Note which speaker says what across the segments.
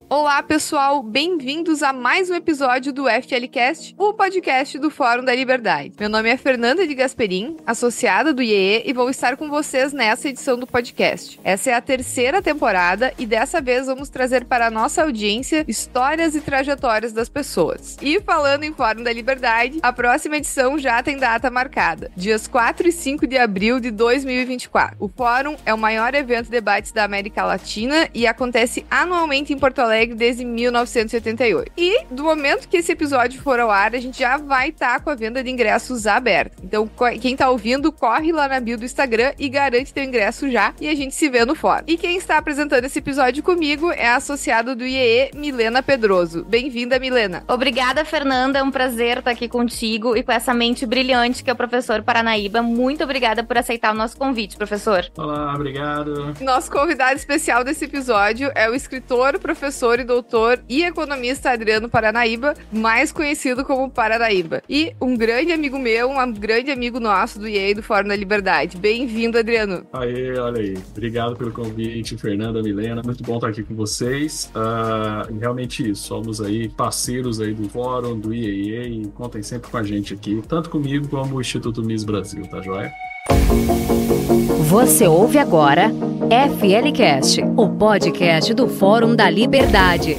Speaker 1: Olá, pessoal, bem-vindos a mais um episódio do FLcast, o podcast do Fórum da Liberdade. Meu nome é Fernanda de Gasperim, associada do IEE, e vou estar com vocês nessa edição do podcast. Essa é a terceira temporada e dessa vez vamos trazer para a nossa audiência histórias e trajetórias das pessoas. E falando em Fórum da Liberdade, a próxima edição já tem data marcada, dias 4 e 5 de abril de 2024. O Fórum é o maior evento de debates da América Latina e acontece anualmente em Porto Alegre desde 1988. E do momento que esse episódio for ao ar, a gente já vai estar com a venda de ingressos aberta. Então, quem tá ouvindo, corre lá na bio do Instagram e garante teu ingresso já e a gente se vê no fórum. E quem está apresentando esse episódio comigo é a associada do IEE, Milena Pedroso. Bem-vinda, Milena.
Speaker 2: Obrigada, Fernanda. É um prazer estar aqui contigo e com essa mente brilhante que é o professor Paranaíba. Muito obrigada por aceitar o nosso convite, professor.
Speaker 3: Olá, obrigado.
Speaker 1: Nosso convidado especial desse episódio é o escritor, professor e doutor e economista Adriano Paranaíba, mais conhecido como Paranaíba. E um grande amigo meu, um grande amigo nosso do IEA e do Fórum da Liberdade. Bem-vindo, Adriano.
Speaker 3: Aê, olha aí. Obrigado pelo convite, Fernanda, Milena. Muito bom estar aqui com vocês. Realmente isso, somos aí parceiros aí do Fórum, do IEA e contem sempre com a gente aqui, tanto comigo como o Instituto Miss Brasil, tá joia?
Speaker 4: Você ouve agora FLcast, o podcast do Fórum da Liberdade.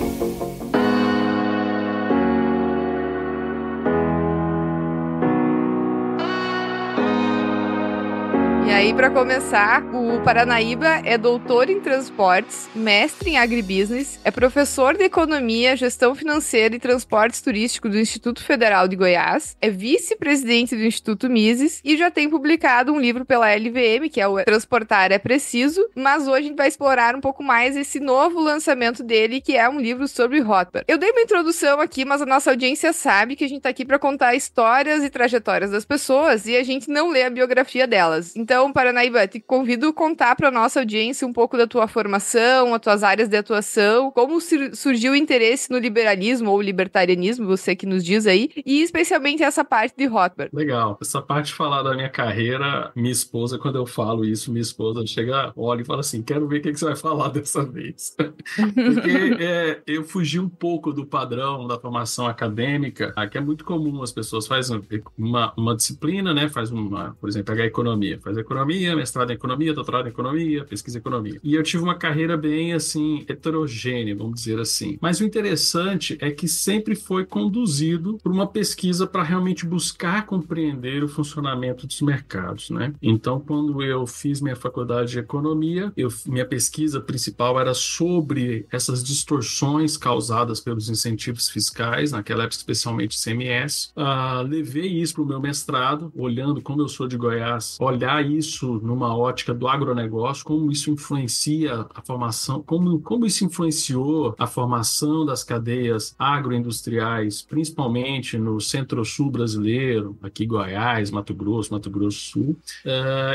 Speaker 1: E aí, para começar, o Paranaíba é doutor em transportes, mestre em agribusiness, é professor de economia, gestão financeira e transportes turísticos do Instituto Federal de Goiás, é vice-presidente do Instituto Mises e já tem publicado um livro pela LVM, que é o Transportar é Preciso, mas hoje a gente vai explorar um pouco mais esse novo lançamento dele, que é um livro sobre Rothbard. Eu dei uma introdução aqui, mas a nossa audiência sabe que a gente tá aqui para contar histórias e trajetórias das pessoas e a gente não lê a biografia delas. Então, Paranaíba, te convido a contar para nossa audiência um pouco da tua formação, as tuas áreas de atuação, como surgiu o interesse no liberalismo ou libertarianismo, você que nos diz aí, e especialmente essa parte de Rothbard.
Speaker 3: Legal. Essa parte de falar da minha carreira, minha esposa, quando eu falo isso, minha esposa chega, olha e fala assim, quero ver o que você vai falar dessa vez. Porque eu fugi um pouco do padrão da formação acadêmica, que é muito comum, as pessoas fazem uma disciplina, né? Por exemplo, pegar economia, faz economia, mestrado em economia, doutorado em economia, pesquisa em economia. E eu tive uma carreira bem, assim, heterogênea, vamos dizer assim. Mas o interessante é que sempre foi conduzido por uma pesquisa para realmente buscar compreender o funcionamento dos mercados, né? Então, quando eu fiz minha faculdade de economia, minha pesquisa principal era sobre essas distorções causadas pelos incentivos fiscais, naquela época especialmente CMS. Levei isso para o meu mestrado, olhando, como eu sou de Goiás, olhar isso numa ótica do agronegócio, como isso influencia a formação, como isso influenciou a formação das cadeias agroindustriais, principalmente no centro-sul brasileiro, aqui Goiás, Mato Grosso do Sul.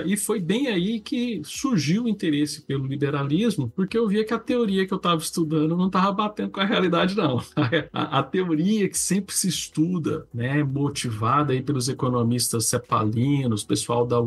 Speaker 3: E foi bem aí que surgiu o interesse pelo liberalismo, porque eu via que a teoria que eu estava estudando não estava batendo com a realidade, não. A teoria que sempre se estuda, né, motivada aí pelos economistas cepalinos, pessoal da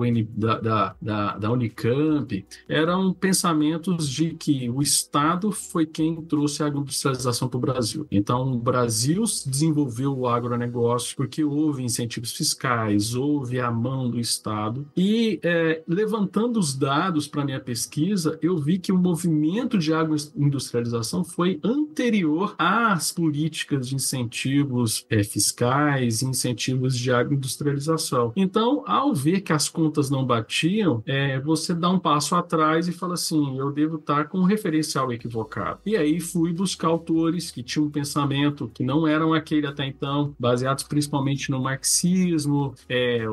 Speaker 3: Unicamp, eram pensamentos de que o Estado foi quem trouxe a agroindustrialização para o Brasil. Então, o Brasil desenvolveu o agronegócio porque houve incentivos fiscais, houve a mão do Estado. E, levantando os dados para a minha pesquisa, eu vi que o movimento de agroindustrialização foi anterior às políticas de incentivos fiscais e incentivos de agroindustrialização. Então, ao ver que as contas não batiam, você dá um passo atrás e fala assim, eu devo estar com um referencial equivocado. E aí fui buscar autores que tinham um pensamento que não eram aquele até então, baseados principalmente no marxismo,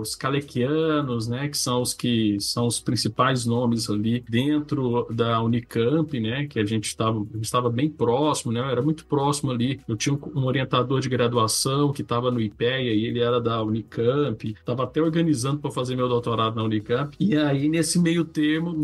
Speaker 3: os Kalekianos, né, que são os principais nomes ali dentro da Unicamp, né, que a gente estava bem próximo, né, eu era muito próximo ali. Eu tinha um orientador de graduação que estava no IPEA e ele era da Unicamp, estava até organizando para fazer meu doutorado na Unicamp. E E aí, nesse meio tempo,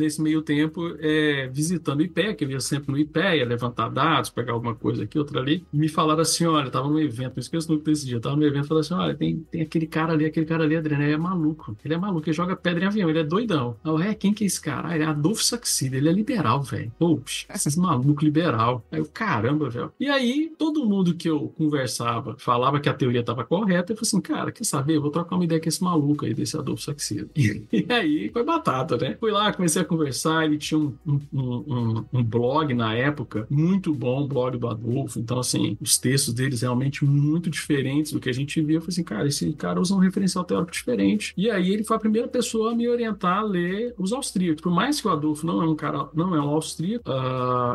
Speaker 3: visitando o IPEA, que eu ia sempre no IPEA, levantar dados, pegar alguma coisa aqui, outra ali, me falaram assim, olha, eu tava num evento, não esqueço nunca desse dia, eu tava num evento e falaram assim, olha, tem aquele cara ali, Adriano, ele é maluco, ele joga pedra em avião, ele é doidão. Quem que é esse cara? Ele é Adolfo Saxida, ele é liberal, velho. Poxa, esses malucos liberal. Aí eu, caramba, velho. E aí, todo mundo que eu conversava, falava que a teoria tava correta, eu falei assim, cara, quer saber? Eu vou trocar uma ideia com esse maluco aí, desse Adolfo Saxida. E aí, foi batata, né? Fui lá, comecei a conversar, ele tinha um blog na época, muito bom, o blog do Adolfo, então assim, os textos deles realmente muito diferentes do que a gente via. Eu falei assim, cara, esse cara usa um referencial teórico diferente. E aí ele foi a primeira pessoa a me orientar a ler os austríacos. Por mais que o Adolfo não é um austríaco,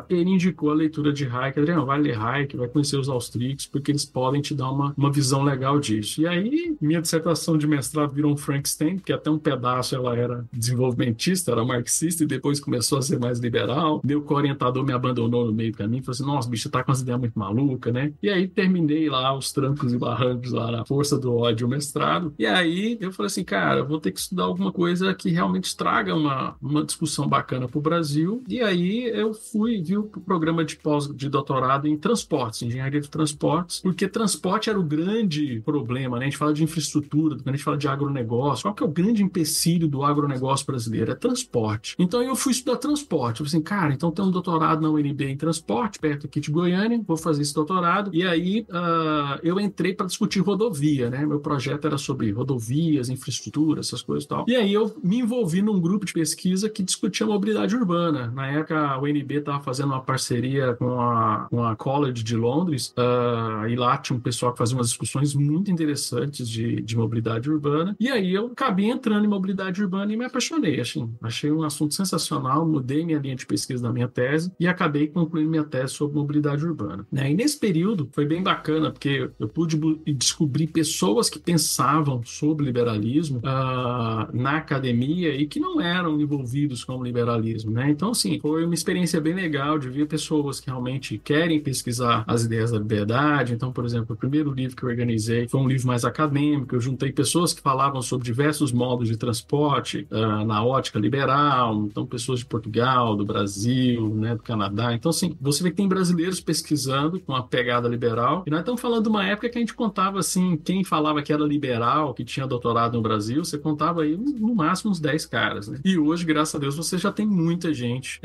Speaker 3: ele indicou a leitura de Hayek. Adriano, vai ler Hayek, vai conhecer os austríacos, porque eles podem te dar uma visão legal disso. E aí, minha dissertação de mestrado virou um Frankenstein, que até um pedaço ela era desenvolvimentista, era marxista, e depois começou a ser mais liberal. Meu co-orientador me abandonou no meio do caminho, falou assim, nossa, bicho, tá com umas ideias muito malucas, né? E aí terminei lá os trancos e barrancos lá na força do ódio, o mestrado. E aí eu falei assim, cara, eu vou ter que estudar alguma coisa que realmente traga uma discussão bacana pro Brasil. E aí eu vi o programa de doutorado em transportes, engenharia de transportes, porque transporte era o grande problema, né? A gente fala de infraestrutura, quando a gente fala de agronegócio, qual que é o grande empecilho do agronegócio brasileiro? É transporte. Então eu fui estudar transporte. Eu falei assim, cara, então tem um doutorado na UNB em transporte, perto aqui de Goiânia, vou fazer esse doutorado. E aí eu entrei para discutir rodovia, né? Meu projeto era sobre rodovias, infraestrutura, essas coisas e tal. E aí eu me envolvi num grupo de pesquisa que discutia mobilidade urbana. Na época, a UNB estava fazendo uma parceria com a College de Londres, e lá tinha um pessoal que fazia umas discussões muito interessantes de mobilidade urbana. E aí eu acabei entrando em mobilidade urbana e me apaixonei. Achei um assunto sensacional, mudei minha linha de pesquisa na minha tese e acabei concluindo minha tese sobre mobilidade urbana, né? E nesse período foi bem bacana, porque eu pude descobrir pessoas que pensavam sobre liberalismo na academia e que não eram envolvidos com o liberalismo, né? Então, assim, foi uma experiência bem legal de ver pessoas que realmente querem pesquisar as ideias da liberdade. Então, por exemplo, o primeiro livro que eu organizei foi um livro mais acadêmico. Eu juntei pessoas que falavam sobre diversos modos de transporte na ótica liberal, então pessoas de Portugal, do Brasil, né, do Canadá. Então, assim, você vê que tem brasileiros pesquisando com a pegada liberal, e nós estamos falando de uma época que a gente contava, assim, quem falava que era liberal, que tinha doutorado no Brasil, você contava aí no máximo uns 10 caras, né? E hoje, graças a Deus, você já tem muita gente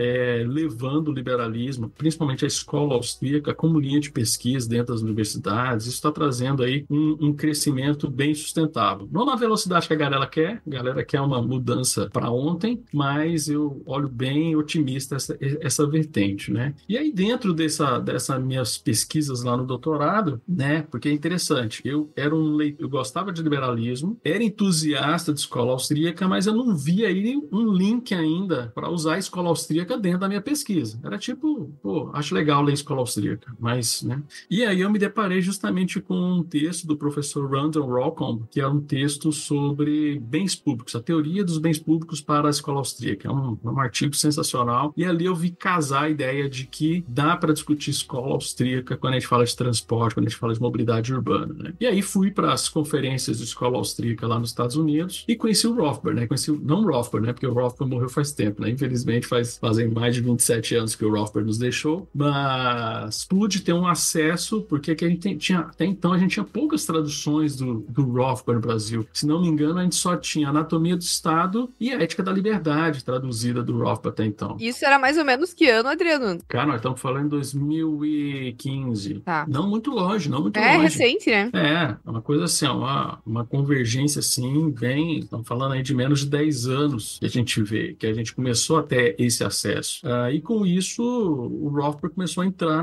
Speaker 3: levando o liberalismo, principalmente a escola austríaca, como linha de pesquisa dentro das universidades. Isso está trazendo aí um crescimento bem sustentável. Não na velocidade que a galera quer uma mudança para ontem, mas eu olho bem otimista essa vertente, né? E aí, dentro dessas minhas pesquisas lá no doutorado, né? Porque é interessante, eu gostava de liberalismo, era entusiasta de escola austríaca, mas eu não via aí um link ainda para usar a escola austríaca dentro da minha pesquisa. Era tipo, pô, acho legal ler escola austríaca, mas, né? E aí eu me deparei justamente com um texto do professor Randall Rockcomb, que é um texto sobre bens públicos, a teoria dos bens públicos para a escola austríaca. É um artigo sensacional. E ali eu vi casar a ideia de que dá para discutir escola austríaca quando a gente fala de transporte, quando a gente fala de mobilidade urbana, né? E aí fui para as conferências de escola austríaca lá nos Estados Unidos e conheci o Rothbard, né? Não o Rothbard, né? Porque o Rothbard morreu faz tempo, né? Infelizmente fazem mais de 27 anos que o Rothbard nos deixou, mas pude ter um acesso, porque que até então a gente tinha poucas traduções do Rothbard no Brasil. Se não me engano, a gente só tinha Anatomia do Estado e a Ética da Liberdade traduzida do Rothbard até então.
Speaker 1: Isso era mais ou menos que ano, Adriano?
Speaker 3: Cara, nós estamos falando em 2015.
Speaker 1: Tá.
Speaker 3: Não muito longe, não muito longe.
Speaker 1: É recente, né?
Speaker 3: É uma coisa assim, uma convergência assim, bem... Estamos falando aí de menos de 10 anos que a gente vê, que a gente começou a ter esse acesso. E com isso, o Rothbard começou a entrar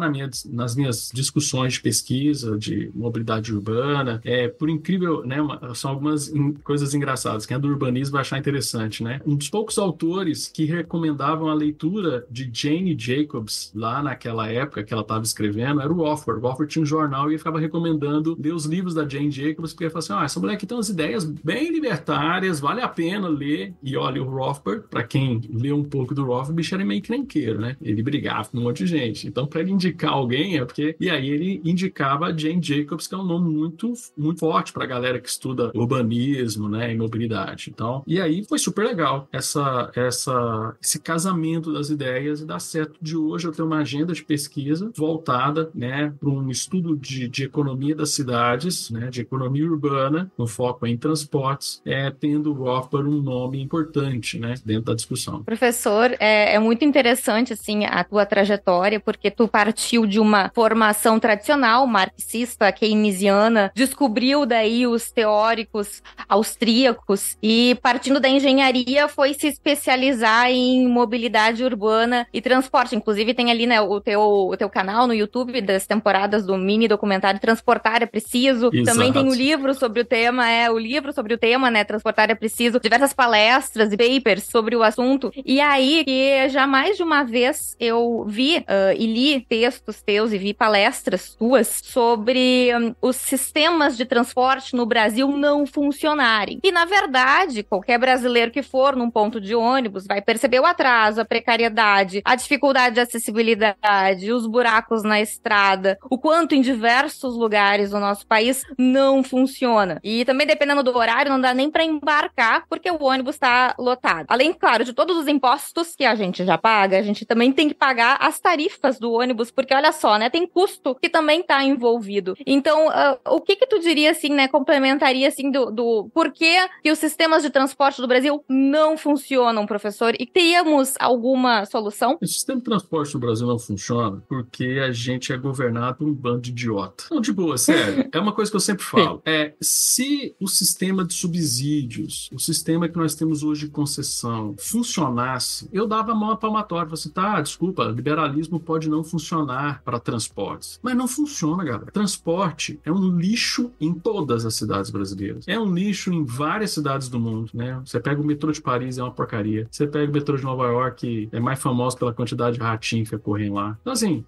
Speaker 3: nas minhas discussões de pesquisa, de mobilidade urbana. Por incrível, né? São algumas coisas engraçadas. Quem é do urbanismo vai achar interessante, né? Um dos poucos autores que recomendavam a leitura de Jane Jacobs, lá naquela época que ela estava escrevendo, era o Rothbard. O Rothbard tinha um jornal e ele ficava recomendando ler os livros da Jane Jacobs, porque ele falava assim, essa mulher aqui tem umas ideias bem libertárias, vale a pena ler. E olha, o Rothbard, para quem leu um pouco do Rothbard, o bicho era meio crenqueiro, né? Ele brigava com um monte de gente. Então, para ele indicar alguém, E aí ele indicava a Jane Jacobs, que é um nome muito, muito forte para a galera que estuda urbanismo, né? E mobilidade. Então, e aí foi super legal, esse casamento das ideias e dá certo. De hoje eu tenho uma agenda de pesquisa voltada, né, para um estudo de economia das cidades, né, de economia urbana, com foco em transportes, tendo o Rothbard um nome importante, né, dentro da discussão.
Speaker 2: Professor, é muito interessante, assim, a tua trajetória, porque tu partiu de uma formação tradicional, marxista, keynesiana, descobriu daí os teóricos austríacos e, partindo da engenharia, foi se especializar em mobilidade urbana e transporte. Inclusive, tem ali, né, o teu canal no YouTube das temporadas do mini documentário Transportar é Preciso.
Speaker 3: Exato.
Speaker 2: Também tem o livro sobre o tema, né, Transportar é Preciso, diversas palestras e papers sobre o assunto. E aí, que já mais de uma vez eu vi e li textos teus e vi palestras tuas sobre os sistemas de transporte no Brasil não funcionarem. E, na verdade, qualquer brasileiro que for num ponto de ônibus vai perceber o atraso, a precariedade, a dificuldade de acessibilidade, os buracos na estrada, o quanto em diversos lugares do nosso país não funciona. E também, dependendo do horário, não dá nem para embarcar porque o ônibus está lotado. Além, claro, de todos os impostos que a gente já paga, a gente também tem que pagar as tarifas do ônibus, porque olha só, né, tem custo que também está envolvido. Então, o que tu diria, assim, né, complementaria, assim, do porquê que os sistemas de transporte do Brasil não funcionam, professor? E teríamos alguma solução?
Speaker 3: O sistema de transporte do Brasil não funciona porque a gente é governado por um bando de idiota. Não, de boa, sério. É uma coisa que eu sempre falo. Se o sistema de subsídios, o sistema que nós temos hoje de concessão, funcionasse, eu dava a mão à palmatória. Você desculpa, liberalismo pode não funcionar para transportes. Mas não funciona, galera. Transporte é um lixo em todas as cidades brasileiras. É um lixo em várias cidades do mundo, né? Você pega o metrô de Paris, é uma porcaria. Você pega o metrô de Nova York, é mais famoso pela quantidade de ratinhos que correm lá. Então, assim,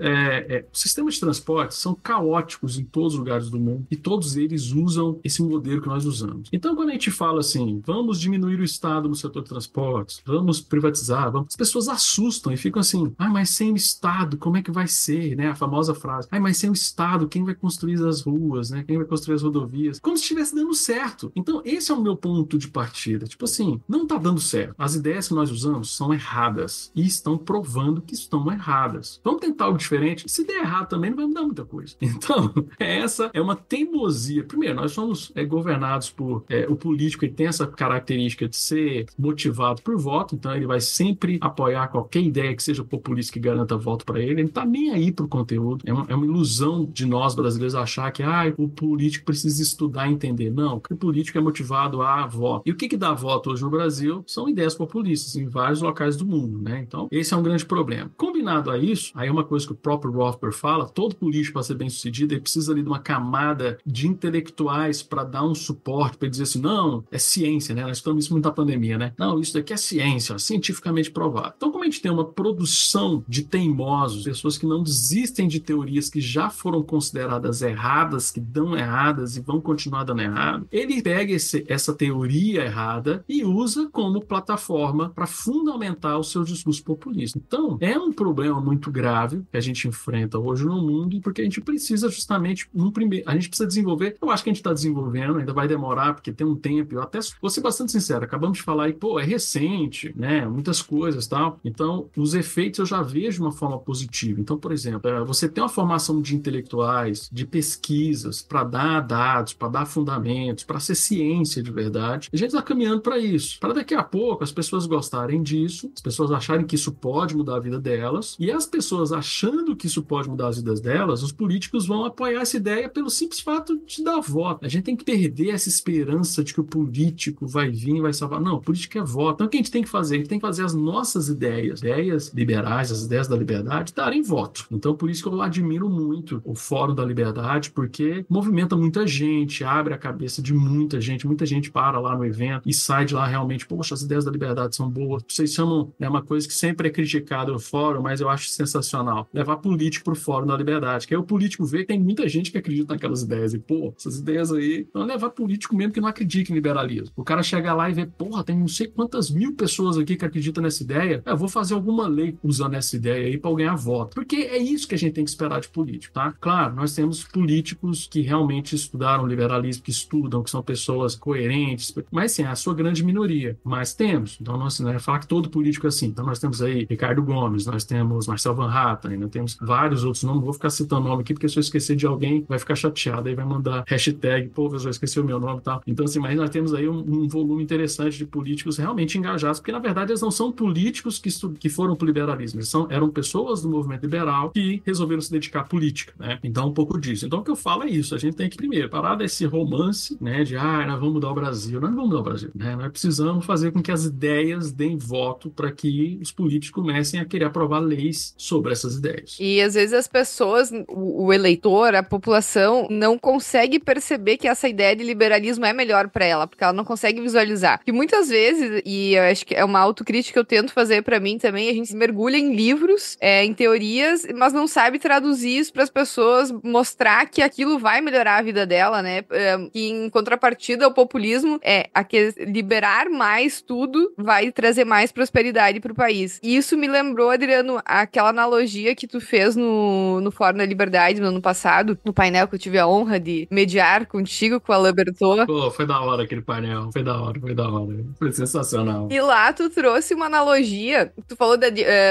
Speaker 3: os sistemas de transporte são caóticos em todos os lugares do mundo e todos eles usam esse modelo que nós usamos. Então, quando a gente fala assim, vamos diminuir o Estado no setor de transportes, vamos privatizar, as pessoas assustam e ficam assim, mas sem o Estado, como é que vai ser, né? A famosa frase, mas sem o Estado, quem vai construir as ruas, né? Quem vai construir as rodovias? Como se estivesse dando certo. Então, esse é o meu ponto de partida. Tipo assim, não tá dando certo. As ideias que nós usamos são erradas e estão provando que estão erradas. Vamos tentar algo diferente? Se der errado também, não vai mudar muita coisa. Então, essa é uma teimosia. Primeiro, nós somos governados por o político, ele tem essa característica de ser motivado por voto, então ele vai sempre apoiar qualquer ideia que seja populista que garanta voto para ele. Ele não tá nem aí pro conteúdo. É uma ilusão de nós brasileiros achar que o político precisa estudar e entender. Não, o político é motivado a voto. E o que dá voto hoje no Brasil são ideias populistas em vários locais do mundo, né? Então, esse é um grande problema. Combinado a isso, aí é uma coisa que o próprio Rothbard fala, todo político para ser bem sucedido, ele precisa ali de uma camada de intelectuais para dar um suporte, para dizer assim, não, é ciência, né? Nós estamos isso muito na pandemia, né? Não, isso daqui é ciência, cientificamente provado. Então, como a gente tem uma produção de teimosos, pessoas que não desistem de teorias que já foram consideradas erradas, que dão erradas e vão continuar dando errado, ele pega essa teoria errada e usa como plataforma para fundamentar o seu discurso populista. Então, é um problema muito grave que a gente enfrenta hoje no mundo, porque a gente precisa justamente, a gente precisa desenvolver, eu acho que a gente está desenvolvendo, ainda vai demorar, porque tem um tempo, eu até vou ser bastante sincero, acabamos de falar aí, é recente, né, muitas coisas e tal, então os efeitos eu já vejo de uma forma positiva. Então, por exemplo, você tem uma formação de intelectuais, de pesquisas, para dar dados, para dar fundamentos, para ser ciência de verdade, a gente está caminhando para isso, para daqui a pouco as pessoas gostarem disso, as pessoas acharem que isso pode mudar a vida delas, e as pessoas achando que isso pode mudar as vidas delas, os políticos vão apoiar essa ideia pelo simples fato de dar voto. A gente tem que perder essa esperança de que o político vai vir e vai salvar. Não, política é voto. Então o que a gente tem que fazer? A gente tem que fazer as nossas ideias liberais, as ideias da liberdade, darem voto. Então por isso que eu admiro muito o Fórum da Liberdade, porque movimenta muita gente, abre a cabeça de muita gente para lá no evento e sai de lá realmente, poxa, as ideias da liberdade são boas. Vocês chamam, é uma coisa que sempre é criticada no fórum, mas eu acho sensacional. Levar político pro Fórum da Liberdade, que aí o político vê que tem muita gente que acredita naquelas ideias e, essas ideias aí, então levar político mesmo que não acredita em liberalismo. O cara chega lá e vê, tem não sei quantas mil pessoas aqui que acreditam nessa ideia, eu vou fazer alguma lei usando essa ideia aí para ganhar voto. Porque é isso que a gente tem que esperar de político, tá? Claro, nós temos políticos que realmente estudaram liberalismo, que estudam, que são pessoas coerentes, mas sim, a sua grande minoria minoria, mas temos. Então, nós não é falar que todo político é assim. Então, nós temos aí Ricardo Gomes, nós temos Marcel Van Hatten, nós temos vários outros nomes. Não vou ficar citando nome aqui, porque se eu esquecer de alguém, vai ficar chateado, aí vai mandar hashtag, pô, eu esqueci o meu nome e tal. Então, assim, mas nós temos aí um volume interessante de políticos realmente engajados, porque, na verdade, eles não são políticos que foram pro liberalismo, eram pessoas do movimento liberal que resolveram se dedicar à política, né? Então, um pouco disso. Então, o que eu falo é isso, a gente tem que, primeiro, parar desse romance, né, de, nós vamos mudar o Brasil. Nós não vamos mudar o Brasil, né? Nós precisamos fazer com que as ideias deem voto para que os políticos comecem a querer aprovar leis sobre essas ideias.
Speaker 1: E, às vezes, as pessoas, o eleitor, a população, não consegue perceber que essa ideia de liberalismo é melhor para ela, porque ela não consegue visualizar. Porque muitas vezes, e eu acho que é uma autocrítica que eu tento fazer para mim também, a gente mergulha em livros, em teorias, mas não sabe traduzir isso para as pessoas, mostrar que aquilo vai melhorar a vida dela, né? Que em contrapartida, o populismo liberar mais tudo vai trazer mais prosperidade para o país. E isso me lembrou, Adriano, aquela analogia que tu fez no Fórum da Liberdade no ano passado, no painel que eu tive a honra de mediar contigo, com a Alain Bertot.
Speaker 3: Pô, foi da hora aquele painel, foi da hora. Foi sensacional.
Speaker 1: E lá tu trouxe uma analogia, tu falou,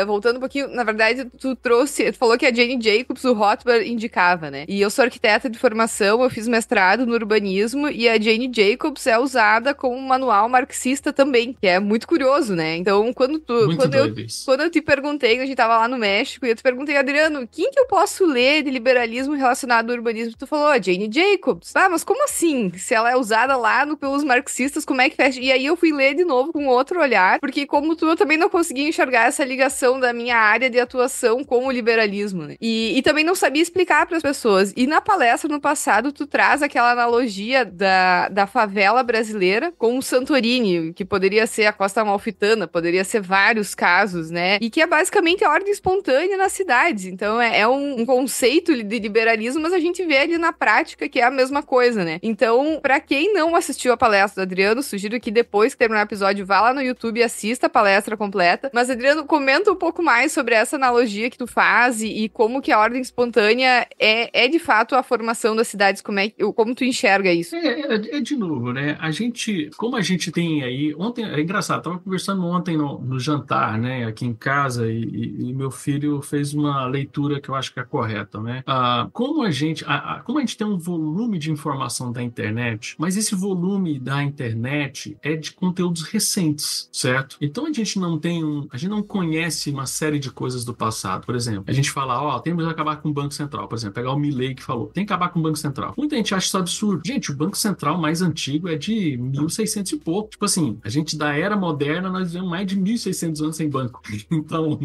Speaker 1: voltando um pouquinho, na verdade, tu falou que a Jane Jacobs, o Rothbard, indicava, né? E eu sou arquiteta de formação, eu fiz mestrado no urbanismo, e a Jane Jacobs é usada como um manual marxista também, que é muito curioso, né? Então, quando eu te perguntei, a gente tava lá no México, e eu te perguntei, Adriano, quem que eu posso ler de liberalismo relacionado ao urbanismo? Tu falou, a Jane Jacobs. Ah, mas como assim? Se ela é usada lá pelos marxistas, como é que fecha? E aí eu fui ler de novo com outro olhar, porque como tu, eu também não conseguia enxergar essa ligação da minha área de atuação com o liberalismo, né? E também não sabia explicar para as pessoas. E na palestra no passado, tu traz aquela analogia da favela brasileira com o Santorini, que poderia ser a Costa Amalfitana, poderia ser vários casos, né? E que é basicamente a ordem espontânea nas cidades. Então é um conceito de liberalismo, mas a gente vê ali na prática que é a mesma coisa, né? Então, para quem não assistiu a palestra do Adriano, sugiro que depois que terminar o episódio, vá lá no YouTube e assista a palestra completa. Mas, Adriano, comenta um pouco mais sobre essa analogia que tu faz e como que a ordem espontânea é de fato a formação das cidades, como tu enxerga isso?
Speaker 3: De novo, né? Como a gente tem aí, ontem, é engraçado, tava conversando ontem no jantar, né, aqui em casa, e meu filho fez uma leitura que eu acho que é correta, né? Como a gente tem um volume de informação da internet, mas esse volume da internet é de conteúdos recentes, certo? Então a gente não conhece uma série de coisas do passado. Por exemplo, a gente fala, temos que acabar com o Banco Central. Por exemplo, pegar o Milei que falou, tem que acabar com o Banco Central. Muita gente acha isso absurdo. Gente, o Banco Central mais antigo é de 1600 e pouco. Tipo assim, a gente da era moderna, nós vivemos mais de 1600 anos sem banco. Então,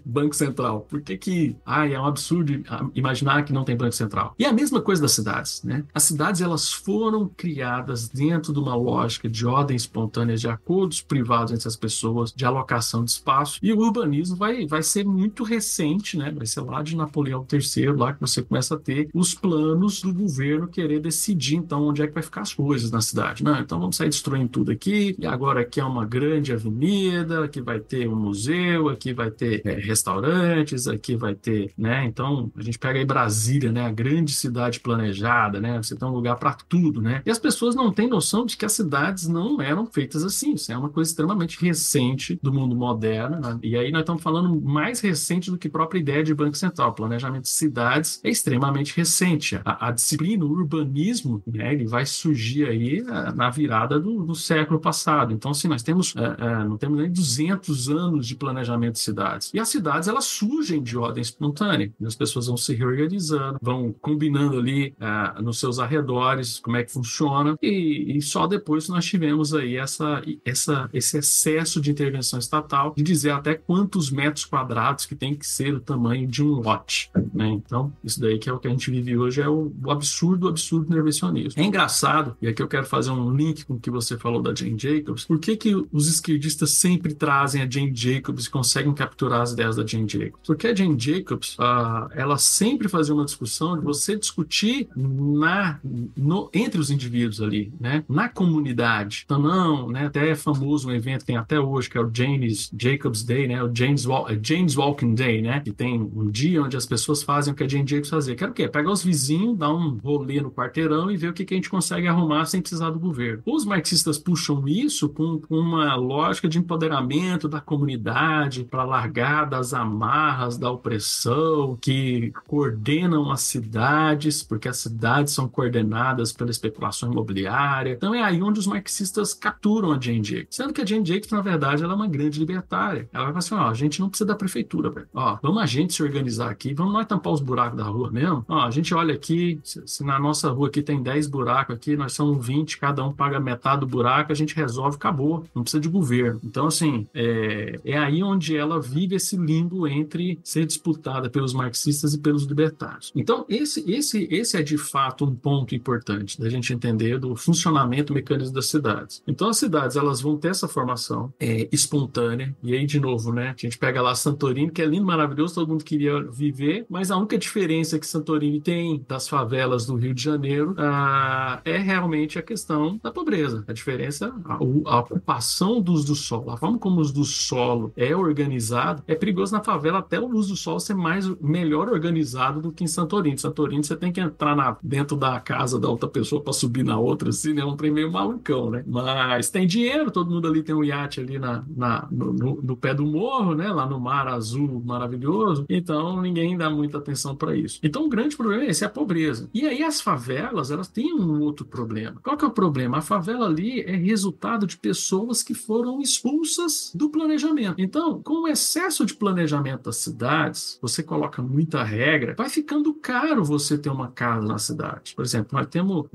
Speaker 3: Banco Central. Por que é um absurdo imaginar que não tem Banco Central? E a mesma coisa das cidades, né? As cidades, elas foram criadas dentro de uma lógica de ordem espontânea, de acordos privados entre as pessoas, de alocação de espaço. E o urbanismo vai ser muito recente, né? Vai ser lá de Napoleão III, lá que você começa a ter os planos do governo querer decidir, então, onde é que vai ficar as coisas na cidade. Não, então vamos sair destruindo tudo aqui, e agora aqui é uma grande avenida, aqui vai ter um museu, aqui vai ter restaurantes, aqui vai ter, né? Então, a gente pega aí Brasília, né? A grande cidade planejada, né? Você tem um lugar para tudo, né? E as pessoas não têm noção de que as cidades não eram feitas assim. Isso é uma coisa extremamente recente do mundo moderno, né? E aí nós estamos falando mais recente do que a própria ideia de Banco Central. O planejamento de cidades é extremamente recente. A disciplina, o urbanismo, né? Ele vai surgir aí na virada do século passado. Então, assim, nós temos não temos nem 200 anos de planejamento de cidades. E as cidades, elas surgem de ordem espontânea. As pessoas vão se reorganizando, vão combinando ali nos seus arredores como é que funciona, e só depois nós tivemos aí esse excesso de intervenção estatal, de dizer até quantos metros quadrados que tem que ser o tamanho de um lote, né? Então, isso daí que é o que a gente vive hoje, é o absurdo intervencionismo. É engraçado, e aqui eu quero fazer um link com o que você falou da Jane Jacobs. Por que os esquerdistas sempre trazem a Jane Jacobs e conseguem capturar as ideias da Jane Jacobs? Porque a Jane Jacobs, ela sempre fazia uma discussão de você discutir entre os indivíduos ali, né? Na comunidade. Então, não, né? Até é famoso um evento que tem até hoje, que é o James Jacobs Day, né? O James Walking Day, né? Que tem um dia onde as pessoas fazem o que a Jane Jacobs fazia. Que era o quê? Pegar os vizinhos, dar um rolê no quarteirão e ver o que a gente consegue arrumar sem precisar do governo. Os marxistas puxam comunicam isso com uma lógica de empoderamento da comunidade para largar das amarras da opressão, que coordenam as cidades, porque as cidades são coordenadas pela especulação imobiliária. Então é aí onde os marxistas capturam a Jane Jacobs. Sendo que a Jane Jacobs, na verdade, ela é uma grande libertária. Ela vai falar assim, ó, a gente não precisa da prefeitura, velho. Ó, vamos a gente se organizar aqui, vamos nós tampar os buracos da rua mesmo. Ó, a gente olha aqui, se na nossa rua aqui tem 10 buracos aqui, nós somos 20, cada um paga metade do buraco, a gente resolve, acabou. Não precisa de governo. Então, assim, é aí onde ela vive esse limbo entre ser disputada pelos marxistas e pelos libertários. Então, esse é de fato um ponto importante da gente entender do funcionamento mecânico das cidades. Então, as cidades, elas vão ter essa formação espontânea, e aí, de novo, né, a gente pega lá Santorini, que é lindo, maravilhoso, todo mundo queria viver, mas a única diferença que Santorini tem das favelas do Rio de Janeiro é realmente a questão da pobreza. A diferença, a ocupação do uso do solo, a forma como o uso do solo é organizado, é perigoso na favela até o uso do solo ser melhor organizado do que em Santorini. Santorini você tem que entrar dentro da casa da outra pessoa para subir na outra, assim, né? Um trem meio malucão, né? Mas tem dinheiro, todo mundo ali tem um iate ali no pé do morro, né? Lá no mar azul maravilhoso, então ninguém dá muita atenção para isso. Então o grande problema é esse, é a pobreza. E aí as favelas, elas têm um outro problema. Qual que é o problema? A favela ali é resultado de pessoas que foram expulsas do planejamento. Então, com o excesso de planejamento das cidades, você coloca muita regra, vai ficando caro você ter uma casa na cidade. Por exemplo, nós temos,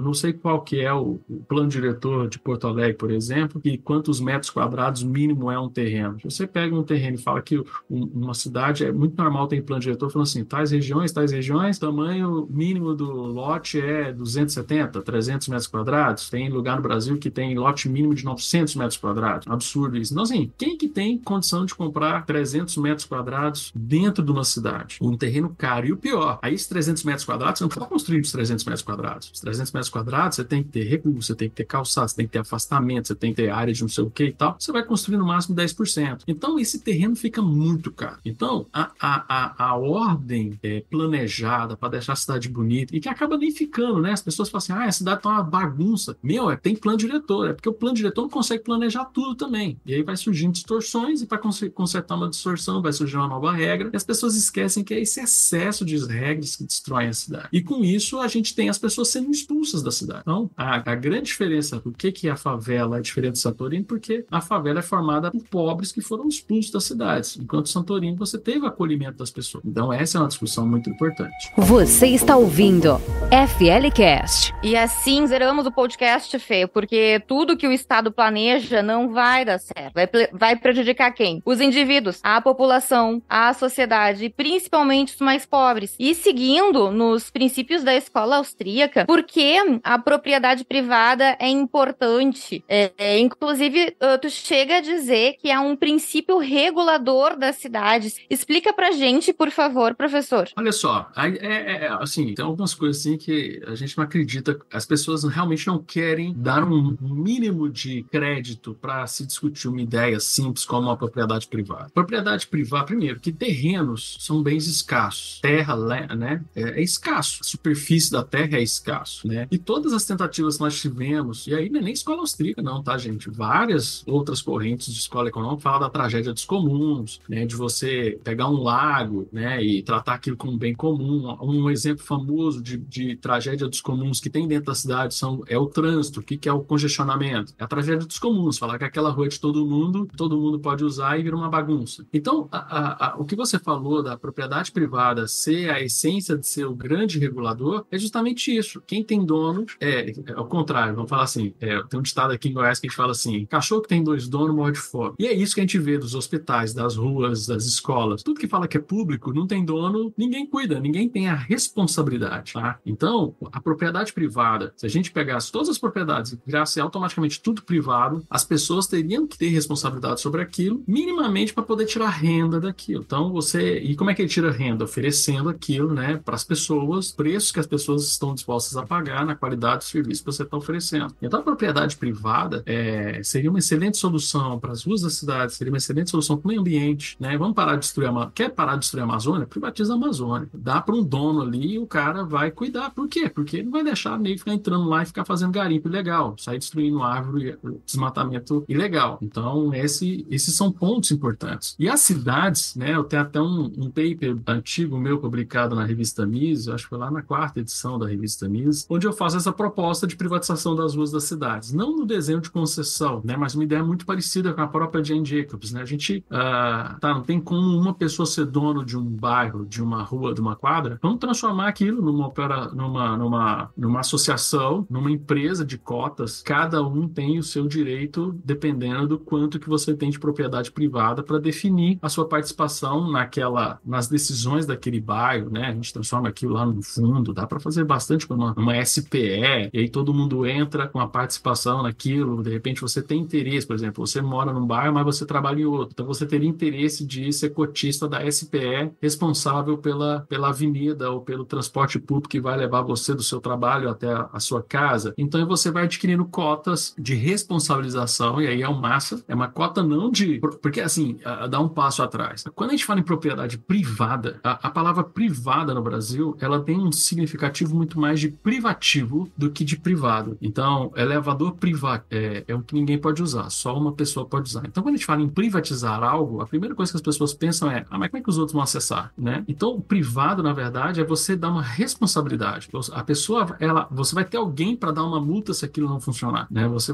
Speaker 3: não sei qual que é o plano diretor de Porto Alegre, por exemplo, e quantos metros quadrados mínimo é um terreno. Se você pega um terreno e fala que uma cidade, é muito normal ter plano diretor falando assim, tais regiões, tamanho mínimo do lote é 270, 300 metros quadrados. Tem lugar no Brasil que tem lote mínimo de 900 metros quadrados. Absurdo isso. Então, assim, quem que tem condição de comprar 300 metros quadrados dentro de uma cidade? Um terreno caro. E o pior, aí esses 300 metros quadrados, você não pode construir os 300 metros quadrados. Os 300 metros quadrados, você tem que ter recurso, você tem que ter calçado, você tem que ter afastamento, você tem que ter área de não sei o que e tal. Você vai construir no máximo 10%. Então, esse terreno fica muito caro. Então, a ordem planejada para deixar a cidade bonita e que acaba nem ficando, né? As pessoas falam assim, a cidade tá uma bagunça. Tem plano diretor. É porque o plano diretor não consegue planejar tudo também. E aí vai surgindo distorções e para consertar uma distorção vai surgir uma nova regra e as pessoas esquecem que é esse excesso de regras que destroem a cidade. E com isso, a gente tem as pessoas sendo expulsas da cidade. Então, a grande diferença do que a favela é diferente de Santorini, porque a favela é formada por pobres que foram expulsos das cidades, enquanto Santorini você teve o acolhimento das pessoas. Então, essa é uma discussão muito importante.
Speaker 4: Você está ouvindo FLCast.
Speaker 2: E assim zeramos o podcast, Fê, porque tudo que o Estado planeja não vai dar certo. Vai prejudicar quem? Os indivíduos, a população, a sociedade, principalmente os mais pobres. E seguindo nos princípios da escola austríaca, porque a propriedade privada é importante. Inclusive, tu chega a dizer que é um princípio regulador das cidades. Explica pra gente, por favor, professor.
Speaker 3: Olha só, assim, tem algumas coisas assim que a gente não acredita, as pessoas realmente não querem dar um mínimo de crédito para se discutir uma ideia simples como a propriedade privada. Propriedade privada, primeiro, que terrenos são bens escassos. Terra, né, é escasso. A superfície da terra é escasso, né? E todas as tentativas que nós tivemos, e aí não é nem escola austríaca não, tá, gente? Várias outras correntes de escola econômica falam da tragédia dos comuns, né, de você pegar um lago, né, e tratar aquilo como bem comum. Um exemplo famoso de tragédia dos comuns que tem dentro da cidade é o trânsito. O que é o congestionamento? É a tragédia dos comuns, falar que aquela rua é de todo mundo pode usar e vira uma bagunça. Então, o que você falou da propriedade privada ser a essência de ser o grande regulador é justamente isso. Quem tem dono é ao contrário, vamos falar assim, tem um ditado aqui em Goiás que a gente fala assim, cachorro que tem 2 donos morre de fome. E é isso que a gente vê dos hospitais, das ruas, das escolas. Tudo que fala que é público, não tem dono, ninguém cuida, ninguém tem a responsabilidade, tá? Então, a propriedade privada, se a gente pegasse todas as propriedades e virasse automaticamente tudo privado, as pessoas teriam que ter responsabilidade sobre aquilo, minimamente para poder tirar renda daquilo. Então, e como é que ele tira renda? Oferecendo aquilo, né, para as pessoas, preços que as pessoas estão dispostas a pagar na qualidade do serviço que você está oferecendo. Então, a propriedade privada seria uma excelente solução para as ruas da cidade, seria uma excelente solução para o meio ambiente, né? Vamos parar de destruir quer parar de destruir a Amazônia? Privatiza a Amazônia. Dá para um dono ali e o cara vai cuidar. Por quê? Porque ele não vai deixar nem ficar entrando lá e ficar fazendo garimpo ilegal. sair destruindo árvore, desmatamento ilegal. Então, esses são pontos importantes. E as cidades, né, eu tenho até um paper antigo meu publicado na revista Mises, acho que foi lá na 4ª edição da revista Mises, onde eu faço essa proposta de privatização das ruas das cidades. Não no desenho de concessão, né, mas uma ideia muito parecida com a própria Jane Jacobs, né? A gente, não tem como uma pessoa ser dono de um bairro, de uma rua, de uma quadra. Vamos transformar aquilo numa associação, numa empresa de cotas. Cada um tem o seu direito, dependendo do quanto que você tem de propriedade privada, para definir a sua participação nas decisões daquele bairro, né? A gente transforma aquilo lá no fundo, dá para fazer bastante com uma SPE, e aí todo mundo entra com a participação naquilo. De repente você tem interesse, por exemplo, você mora num bairro, mas você trabalha em outro, então você teria interesse de ser cotista da SPE, responsável pela avenida ou pelo transporte público que vai levar você do seu trabalho até a sua casa. Então você vai adquirindo cotas de responsabilização, e aí é uma cota não de... Porque assim, dá um passo atrás. Quando a gente fala em propriedade privada, a palavra privada no Brasil, ela tem um significativo muito mais de privativo do que de privado. Então, elevador privado é o que ninguém pode usar, só uma pessoa pode usar. Então, quando a gente fala em privatizar algo, a primeira coisa que as pessoas pensam é, mas como é que os outros vão acessar, né? Então, o privado, na verdade, é você dar uma responsabilidade. A pessoa, você vai ter alguém para dar uma multa se aquilo não funcionar, né? Você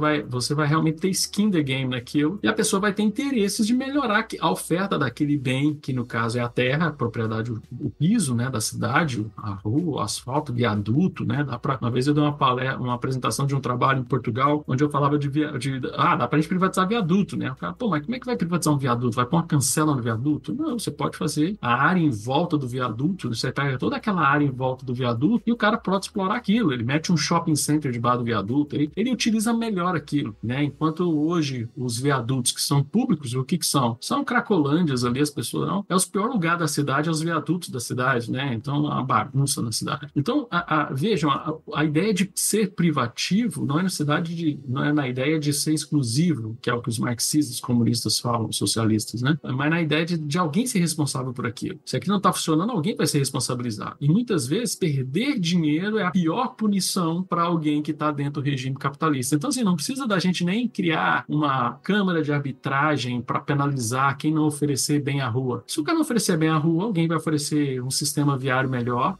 Speaker 3: vai realmente ter skin the game naquilo, e a pessoa vai ter interesses de melhorar a oferta daquele bem, que no caso é a terra, a propriedade, o piso, né, da cidade, a rua, o asfalto, viaduto, né? Uma vez eu dei uma apresentação de um trabalho em Portugal, onde eu falava dá pra gente privatizar viaduto, né? O cara, mas como é que vai privatizar um viaduto? Vai pôr uma cancela no viaduto? Não, você pode fazer a área em volta do viaduto, você pega toda aquela área em volta do viaduto e o cara pode explorar aquilo, ele mete um shopping center debaixo do viaduto, ele utiliza melhor aquilo, né? Enquanto hoje os viadutos que são públicos, o que são? São cracolândias ali, as pessoas não. É o pior lugar da cidade, é os viadutos da cidade, né? Então, a bagunça na cidade. Então, vejam, a ideia de ser privativo não é na ideia de ser exclusivo, que é o que os marxistas, comunistas falam, os socialistas, né? Mas na ideia de alguém ser responsável por aquilo. Se aquilo não está funcionando, alguém vai ser responsabilizado. E muitas vezes, perder dinheiro é a pior punição para alguém que está dentro do regime capitalista. Então, assim, não precisa da gente nem criar uma câmara de arbitragem para penalizar quem não oferecer bem a rua. Se o cara não oferecer bem a rua, alguém vai oferecer um sistema viário melhor,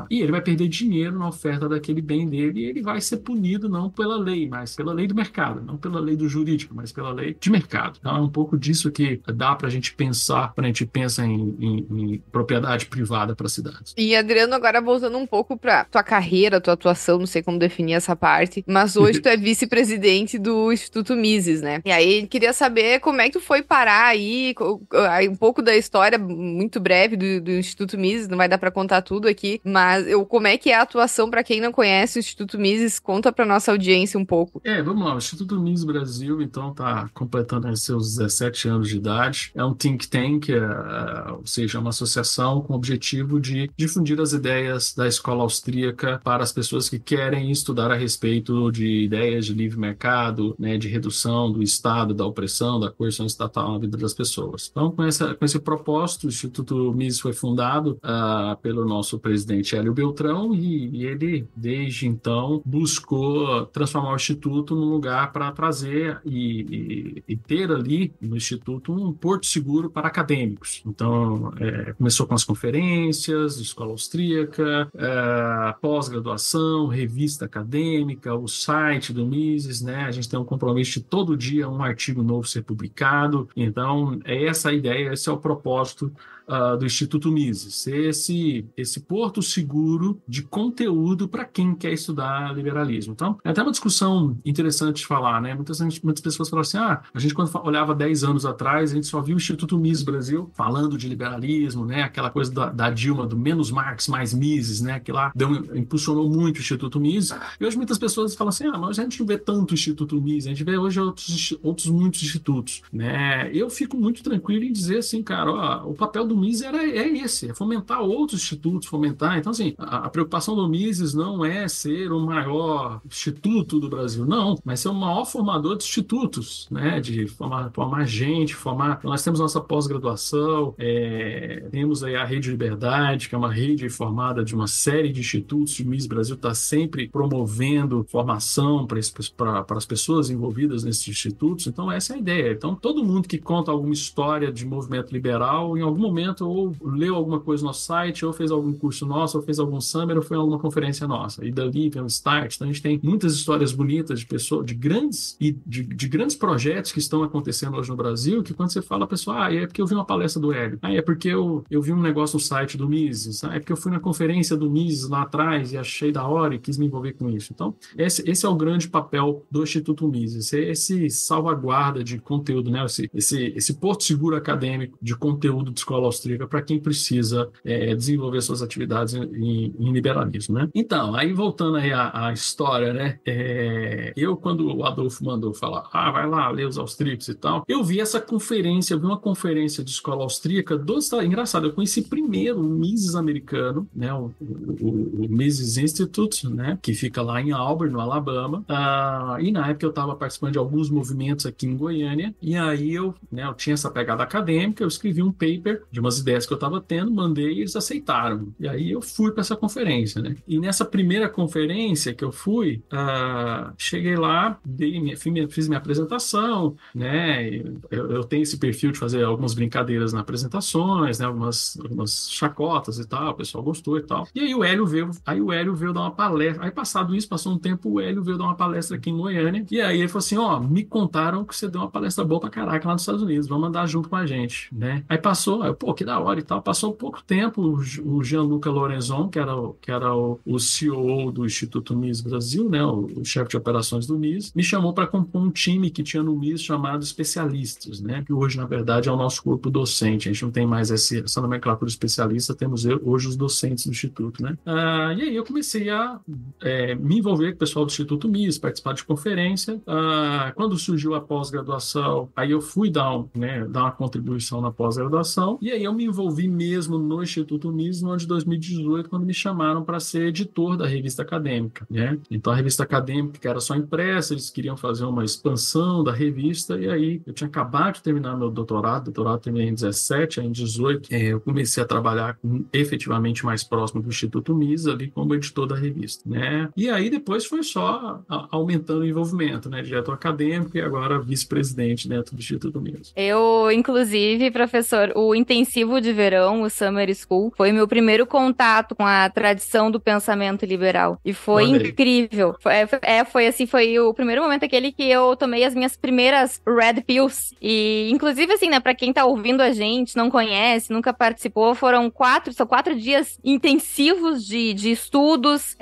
Speaker 3: e ele vai perder dinheiro na oferta daquele bem dele, e ele vai ser punido não pela lei, mas pela lei do mercado, não pela lei do jurídico, mas pela lei de mercado. Então é um pouco disso que dá para a gente pensar, quando a gente pensa em propriedade privada para cidades.
Speaker 1: E Adriano, agora voltando um pouco para tua carreira, tua atuação, não sei como definir essa parte, mas hoje tu é vice-presidente do Instituto Mises, né? E aí queria saber como é que tu foi parar aí, um pouco da história muito breve do Instituto Mises, não vai dar para contar tudo aqui, mas como é que é a atuação para quem não conhece o Instituto Mises? Conta para nossa audiência um pouco.
Speaker 3: Vamos lá, o Instituto Mises Brasil, então, está completando seus 17 anos de idade. É um think tank, ou seja, uma associação com o objetivo de difundir as ideias da escola austríaca para as pessoas que querem estudar a respeito de ideias de livre mercado, né, de redução do Estado, da opressão, da coerção estatal na vida das pessoas. Então, com esse propósito, o Instituto Mises foi fundado pelo nosso presidente Hélio Beltrão, e ele, desde então, buscou transformar o Instituto num lugar para trazer e ter ali no Instituto um porto seguro para acadêmicos. Então, começou com as conferências, escola austríaca, pós-graduação, revista acadêmica, o site do Mises, né? A gente tem um compromisso de todo dia um artigo novo ser publicado. Então, é essa a ideia, esse é o propósito do Instituto Mises, ser esse porto seguro de conteúdo para quem quer estudar liberalismo. Então, é até uma discussão interessante de falar, né? Muitas pessoas falam assim, a gente quando olhava 10 anos atrás, a gente só viu o Instituto Mises Brasil falando de liberalismo, né? Aquela coisa da Dilma, do menos Marx, mais Mises, né? Que lá impulsionou muito o Instituto Mises. E hoje muitas pessoas falam assim, mas a gente não vê tanto o Instituto Mises, a gente vê hoje outros muitos institutos, né? Eu fico muito tranquilo em dizer assim, cara, o papel do Mises é fomentar outros institutos, fomentar. Então, assim, a preocupação do Mises não é ser o maior instituto do Brasil, não, mas ser o maior formador de institutos, né? De formar gente, formar. Nós temos nossa pós-graduação, temos aí a Rede Liberdade, que é uma rede formada de uma série de institutos. O Mises Brasil está sempre promovendo formação para as pessoas envolvidas nesses institutos. Então, essa é a ideia. Então, todo mundo que conta alguma história de movimento liberal, em algum momento, ou leu alguma coisa no nosso site, ou fez algum curso nosso, ou fez algum summer, ou foi em alguma conferência nossa. E dali vem um start. Então, a gente tem muitas histórias bonitas de pessoas, de grandes projetos que estão acontecendo hoje no Brasil, que quando você fala, a pessoa, é porque eu vi uma palestra do Hélio. É porque eu vi um negócio no site do Mises. É porque eu fui na conferência do Mises lá atrás e achei da hora e quis me envolver com isso. Então, esse é o grande papel do Instituto Mises. Esse salvaguarda de conteúdo, né? Esse porto seguro acadêmico de conteúdo de escola austríaca para quem precisa desenvolver suas atividades em liberalismo, né? Então, aí voltando aí à história, né? Quando o Adolfo mandou falar, vai lá ler os austríacos e tal, eu vi uma conferência de escola austríaca engraçado, eu conheci primeiro o Mises americano, né? O Mises Institute, né? Que fica lá em Auburn, no Alabama, e na época eu estava participando de alguns movimentos aqui em Goiânia, e aí eu tinha essa pegada acadêmica, eu escrevi um paper de umas ideias que eu estava tendo, mandei e eles aceitaram. E aí eu fui para essa conferência, né? E nessa primeira conferência que eu fui, cheguei lá, fiz minha apresentação, né? Eu tenho esse perfil de fazer algumas brincadeiras nas apresentações, né? Algumas chacotas e tal, o pessoal gostou e tal. E aí o Hélio veio dar uma palestra. Aí passou um tempo, o Hélio veio dar uma palestra aqui em Goiânia, e aí ele falou assim, me contaram que você deu uma palestra boa pra caraca lá nos Estados Unidos, vamos andar junto com a gente, né? Aí passou, que da hora e tal, passou pouco tempo, o Gianluca Lorenzon, que era o CEO do Instituto Mises Brasil, né? O chefe de operações do Mises, me chamou para compor um time que tinha no Mises chamado especialistas, né? Que hoje, na verdade, é o nosso corpo docente, a gente não tem mais essa nomenclatura especialista, temos hoje os docentes do Instituto, né? E aí eu comecei a me envolver com o pessoal do Instituto Mises, participar de conferência. Quando surgiu a pós-graduação, aí eu fui dar uma contribuição na pós-graduação, e aí eu me envolvi mesmo no Instituto Mises no ano de 2018, quando me chamaram para ser editor da revista acadêmica, né? Então a revista acadêmica, que era só impressa, eles queriam fazer uma expansão da revista, e aí eu tinha acabado de terminar meu doutorado terminei em 17, aí em 18 eu comecei a trabalhar efetivamente mais próximo do Instituto Mises, ali como editor da revista, né? E aí depois foi só aumentando o envolvimento, né? Diretor acadêmico e agora vice-presidente dentro do Instituto Mises.
Speaker 2: Eu, inclusive, professor, o intensivo de verão, o Summer School, foi meu primeiro contato com a tradição do pensamento liberal. E foi incrível. Foi o primeiro momento aquele que eu tomei as minhas primeiras Red Pills. E, inclusive, assim, né, pra quem tá ouvindo a gente, não conhece, nunca participou, são 4 dias intensivos de estudos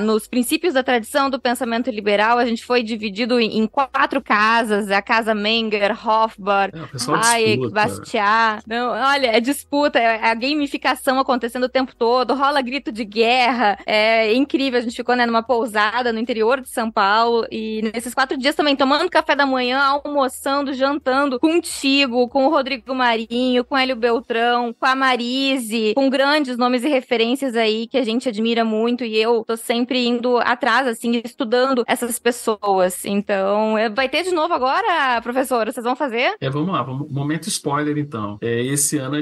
Speaker 2: nos princípios da tradição do pensamento liberal. A gente foi dividido em 4 casas, a casa Menger, Hofbauer, Hayek, Bastiat. Não, olha, é disputa, é a gamificação acontecendo o tempo todo, rola grito de guerra, é incrível. A gente ficou, né, numa pousada no interior de São Paulo, e nesses 4 dias também tomando café da manhã, almoçando, jantando contigo, com o Rodrigo Marinho, com o Hélio Beltrão, com a Marise, com grandes nomes e referências aí que a gente admira muito, e eu tô sempre indo atrás, assim, estudando essas pessoas. Então, vai ter de novo agora, professora? Vocês vão fazer?
Speaker 3: Vamos lá, momento spoiler, então. Esse ano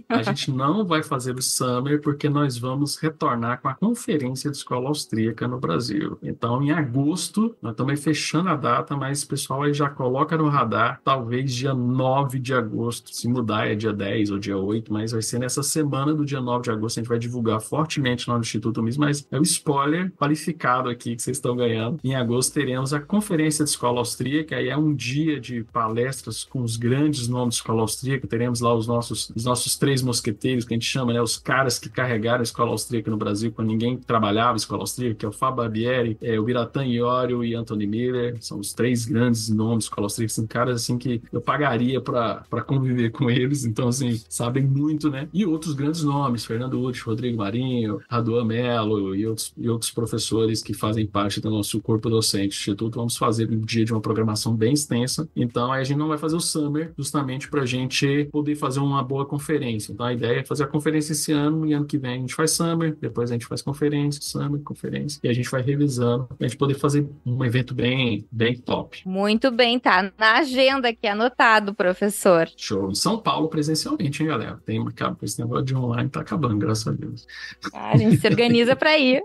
Speaker 3: a gente não vai fazer o Summer, porque nós vamos retornar com a Conferência de Escola Austríaca no Brasil. Então, em agosto, nós estamos fechando a data, mas o pessoal aí já coloca no radar, talvez dia 9 de agosto, se mudar é dia 10 ou dia 8, mas vai ser nessa semana do dia 9 de agosto, a gente vai divulgar fortemente lá no Instituto Mises, mas é o spoiler qualificado aqui que vocês estão ganhando. Em agosto teremos a Conferência de Escola Austríaca, aí é um dia de palestras com os grandes nomes de escola austríaca, teremos lá os nossos 3 mosqueteiros, que a gente chama, né, os caras que carregaram a escola austríaca no Brasil quando ninguém trabalhava a escola austríaca, que é o Fábio Barbieri, o Biratan Iorio e Anthony Miller, são os 3 grandes nomes de escola austríaca, são caras assim que eu pagaria para conviver com eles, então assim, sabem muito, né? E outros grandes nomes, Fernando Uth, Rodrigo Marinho, Raduan Mello e outros professores que fazem parte do nosso corpo docente. Instituto, vamos fazer um dia de uma programação bem extensa, então aí a gente não vai fazer o Summer justamente para a gente poder fazer uma boa conferência. Então a ideia é fazer a conferência esse ano e ano que vem a gente faz Summer, depois a gente faz conferência, Summer, conferência, e a gente vai revisando pra gente poder fazer um evento bem top.
Speaker 2: Muito bem, tá na agenda aqui, anotado, professor.
Speaker 3: Show. Em São Paulo presencialmente, hein, galera? Tem marcado, esse negócio de online tá acabando, graças a Deus.
Speaker 2: A gente se organiza pra ir.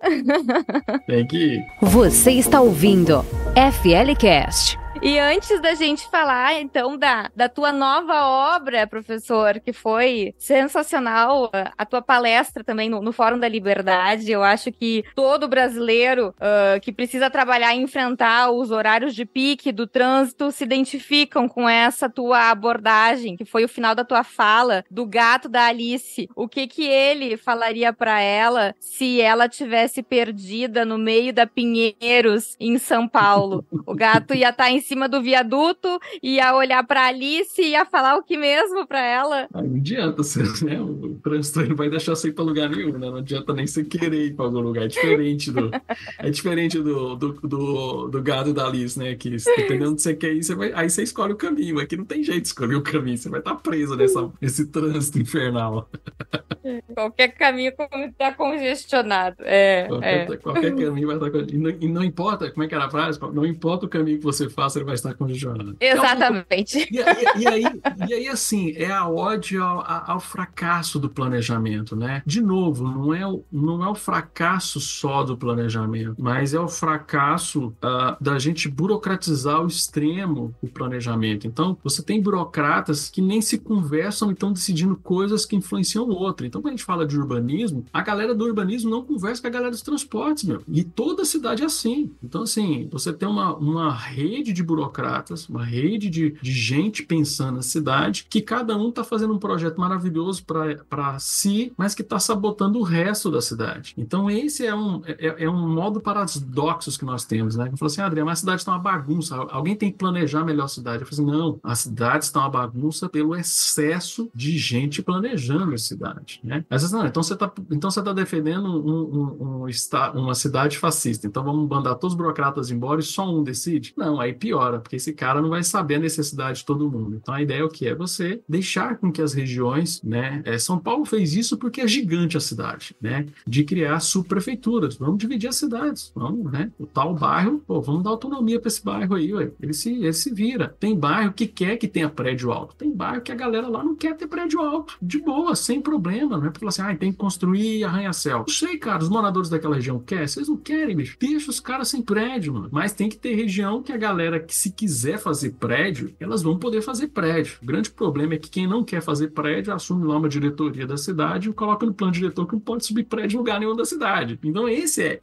Speaker 3: Tem que ir.
Speaker 4: Você está ouvindo FLCast.
Speaker 2: E antes da gente falar, então, da tua nova obra, professor, que foi sensacional, a tua palestra também no Fórum da Liberdade, eu acho que todo brasileiro que precisa trabalhar e enfrentar os horários de pique do trânsito se identificam com essa tua abordagem, que foi o final da tua fala, do gato da Alice. O que ele falaria para ela se ela tivesse perdida no meio da Pinheiros, em São Paulo? O gato ia estar em cima do viaduto, ia olhar pra Alice e ia falar o que mesmo pra ela?
Speaker 3: Não adianta, né? O trânsito não vai deixar você ir pra lugar nenhum, né? Não adianta nem você querer ir pra algum lugar. É diferente do gado da Alice, né? Que dependendo do que você quer ir, aí você escolhe o caminho. Aqui não tem jeito de escolher o caminho. Você vai estar preso nesse trânsito infernal.
Speaker 2: Qualquer caminho está congestionado.
Speaker 3: Qualquer caminho vai estar congestionado. E não importa, como é que era a frase? Não importa o caminho que você faça, ele vai estar congestionado.
Speaker 2: Exatamente.
Speaker 3: E aí, assim, é a ode ao fracasso do planejamento, né? De novo, não é o fracasso só do planejamento, mas é o fracasso da gente burocratizar ao extremo o planejamento. Então, você tem burocratas que nem se conversam e estão decidindo coisas que influenciam o outro. Então, quando a gente fala de urbanismo, a galera do urbanismo não conversa com a galera dos transportes, meu. E toda cidade é assim. Então, assim, você tem uma rede de burocratas, uma rede de gente pensando na cidade, que cada um está fazendo um projeto maravilhoso para si, mas que está sabotando o resto da cidade. Então, esse é um modo paradoxo que nós temos, né? Eu falo assim, Adriano, mas a cidade está uma bagunça. Alguém tem que planejar melhor a cidade. Eu falo assim, não, a cidade está uma bagunça pelo excesso de gente planejando a cidade, né? Às vezes, não, então você tá defendendo uma cidade fascista, então vamos mandar todos os burocratas embora e só um decide? Não, aí piora, porque esse cara não vai saber a necessidade de todo mundo. Então a ideia é o que? É você deixar com que as regiões, né? São Paulo fez isso porque é gigante a cidade, né? De criar subprefeituras. Vamos dividir as cidades, vamos, né? O tal bairro, vamos dar autonomia para esse bairro aí, ué. Ele se vira. Tem bairro que quer que tenha prédio alto. Tem bairro que a galera lá não quer ter prédio alto. De boa, sem problema. Não é pra falar assim, tem que construir arranha-céu. Não sei, cara, os moradores daquela região querem? Vocês não querem, bicho. Deixa os caras sem prédio, mano. Mas tem que ter região que a galera que se quiser fazer prédio, elas vão poder fazer prédio. O grande problema é que quem não quer fazer prédio assume lá uma diretoria da cidade e coloca no plano diretor que não pode subir prédio em lugar nenhum da cidade. Então esse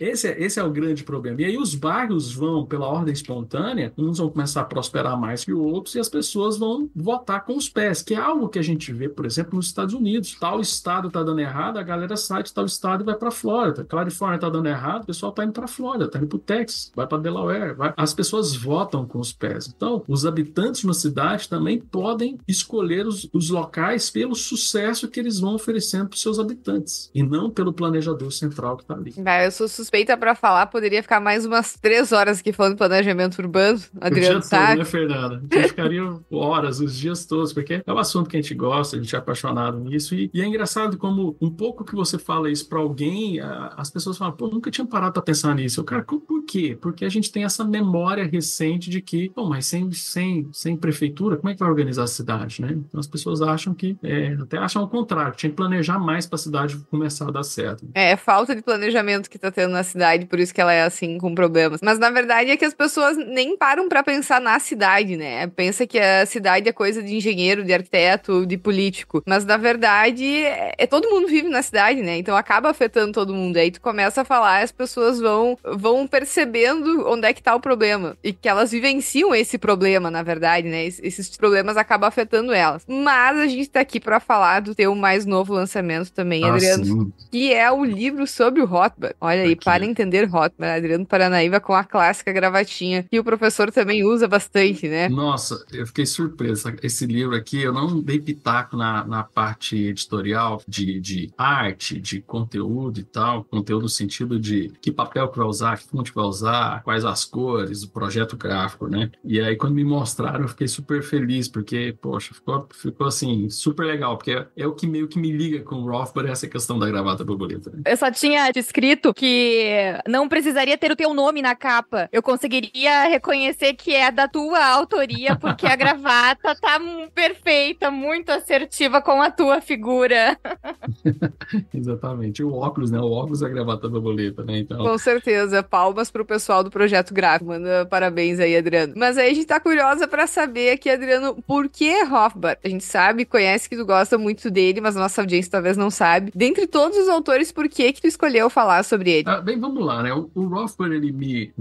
Speaker 3: é o grande problema. E aí os bairros vão, pela ordem espontânea, uns vão começar a prosperar mais que outros e as pessoas vão votar com os pés, que é algo que a gente vê, por exemplo, nos Estados Unidos. Tal estado tá dando errado, a galera sai de tal estado e vai para Flórida. Califórnia tá dando errado, o pessoal tá indo para Flórida, tá indo pro Texas, vai para Delaware. As pessoas votam com os pés. Então, os habitantes de uma cidade também podem escolher os locais pelo sucesso que eles vão oferecendo para os seus habitantes e não pelo planejador central que tá ali.
Speaker 1: Eu sou suspeita para falar, poderia ficar mais umas 3 horas aqui falando de planejamento urbano, Adriano,
Speaker 3: o dia todo, né, Fernanda? A gente ficaria horas, os dias todos, porque é um assunto que a gente gosta, a gente é apaixonado nisso e é engraçado como um pouco que você fala isso para alguém, as pessoas falam, nunca tinha parado para pensar nisso. Eu, cara, por quê? Porque a gente tem essa memória recente de que, mas sem prefeitura, como é que vai organizar a cidade, né? Então as pessoas acham que, até acham o contrário, tinha que planejar mais para a cidade começar a dar certo.
Speaker 1: É falta de planejamento que tá tendo na cidade, por isso que ela é assim, com problemas. Mas na verdade é que as pessoas nem param para pensar na cidade, né? Pensa que a cidade é coisa de engenheiro, de arquiteto, de político. Mas na verdade, todo mundo vive na cidade, né? Então acaba afetando todo mundo. Aí tu começa a falar e as pessoas vão percebendo onde é que tá o problema. E que elas vivenciam esse problema, na verdade, né? Esses problemas acabam afetando elas. Mas a gente tá aqui pra falar do teu mais novo lançamento também, Adriano.
Speaker 3: Sim.
Speaker 1: Que é o livro sobre o Rothbard. Olha aí, para entender Rothbard, Adriano Paranaíba com a clássica gravatinha. Que o professor também usa bastante, né?
Speaker 3: Nossa, eu fiquei surpreso. Esse livro aqui, eu não dei pitaco na parte editorial, de arte, de conteúdo e tal, conteúdo no sentido de que papel que vai usar, que fonte vai usar, quais as cores, o projeto gráfico, né? E aí, quando me mostraram, eu fiquei super feliz, porque, poxa, ficou assim, super legal, porque é o que meio que me liga com o Rothbard, essa questão da gravata borboleta, né?
Speaker 2: Eu só tinha escrito que não precisaria ter o teu nome na capa. Eu conseguiria reconhecer que é da tua autoria, porque a gravata tá perfeita, muito assertiva com a tua figura.
Speaker 3: Exatamente. O óculos, né? O óculos é a gravata borboleta, né? Então...
Speaker 1: Com certeza. Palmas pro pessoal do Projeto Gráfico. Manda parabéns aí, Adriano. Mas aí a gente tá curiosa pra saber aqui, Adriano, por que Rothbard? A gente sabe, conhece que tu gosta muito dele, mas a nossa audiência talvez não sabe. Dentre todos os autores, por que tu escolheu falar sobre ele?
Speaker 3: Bem, vamos lá, né? O Rothbard, ele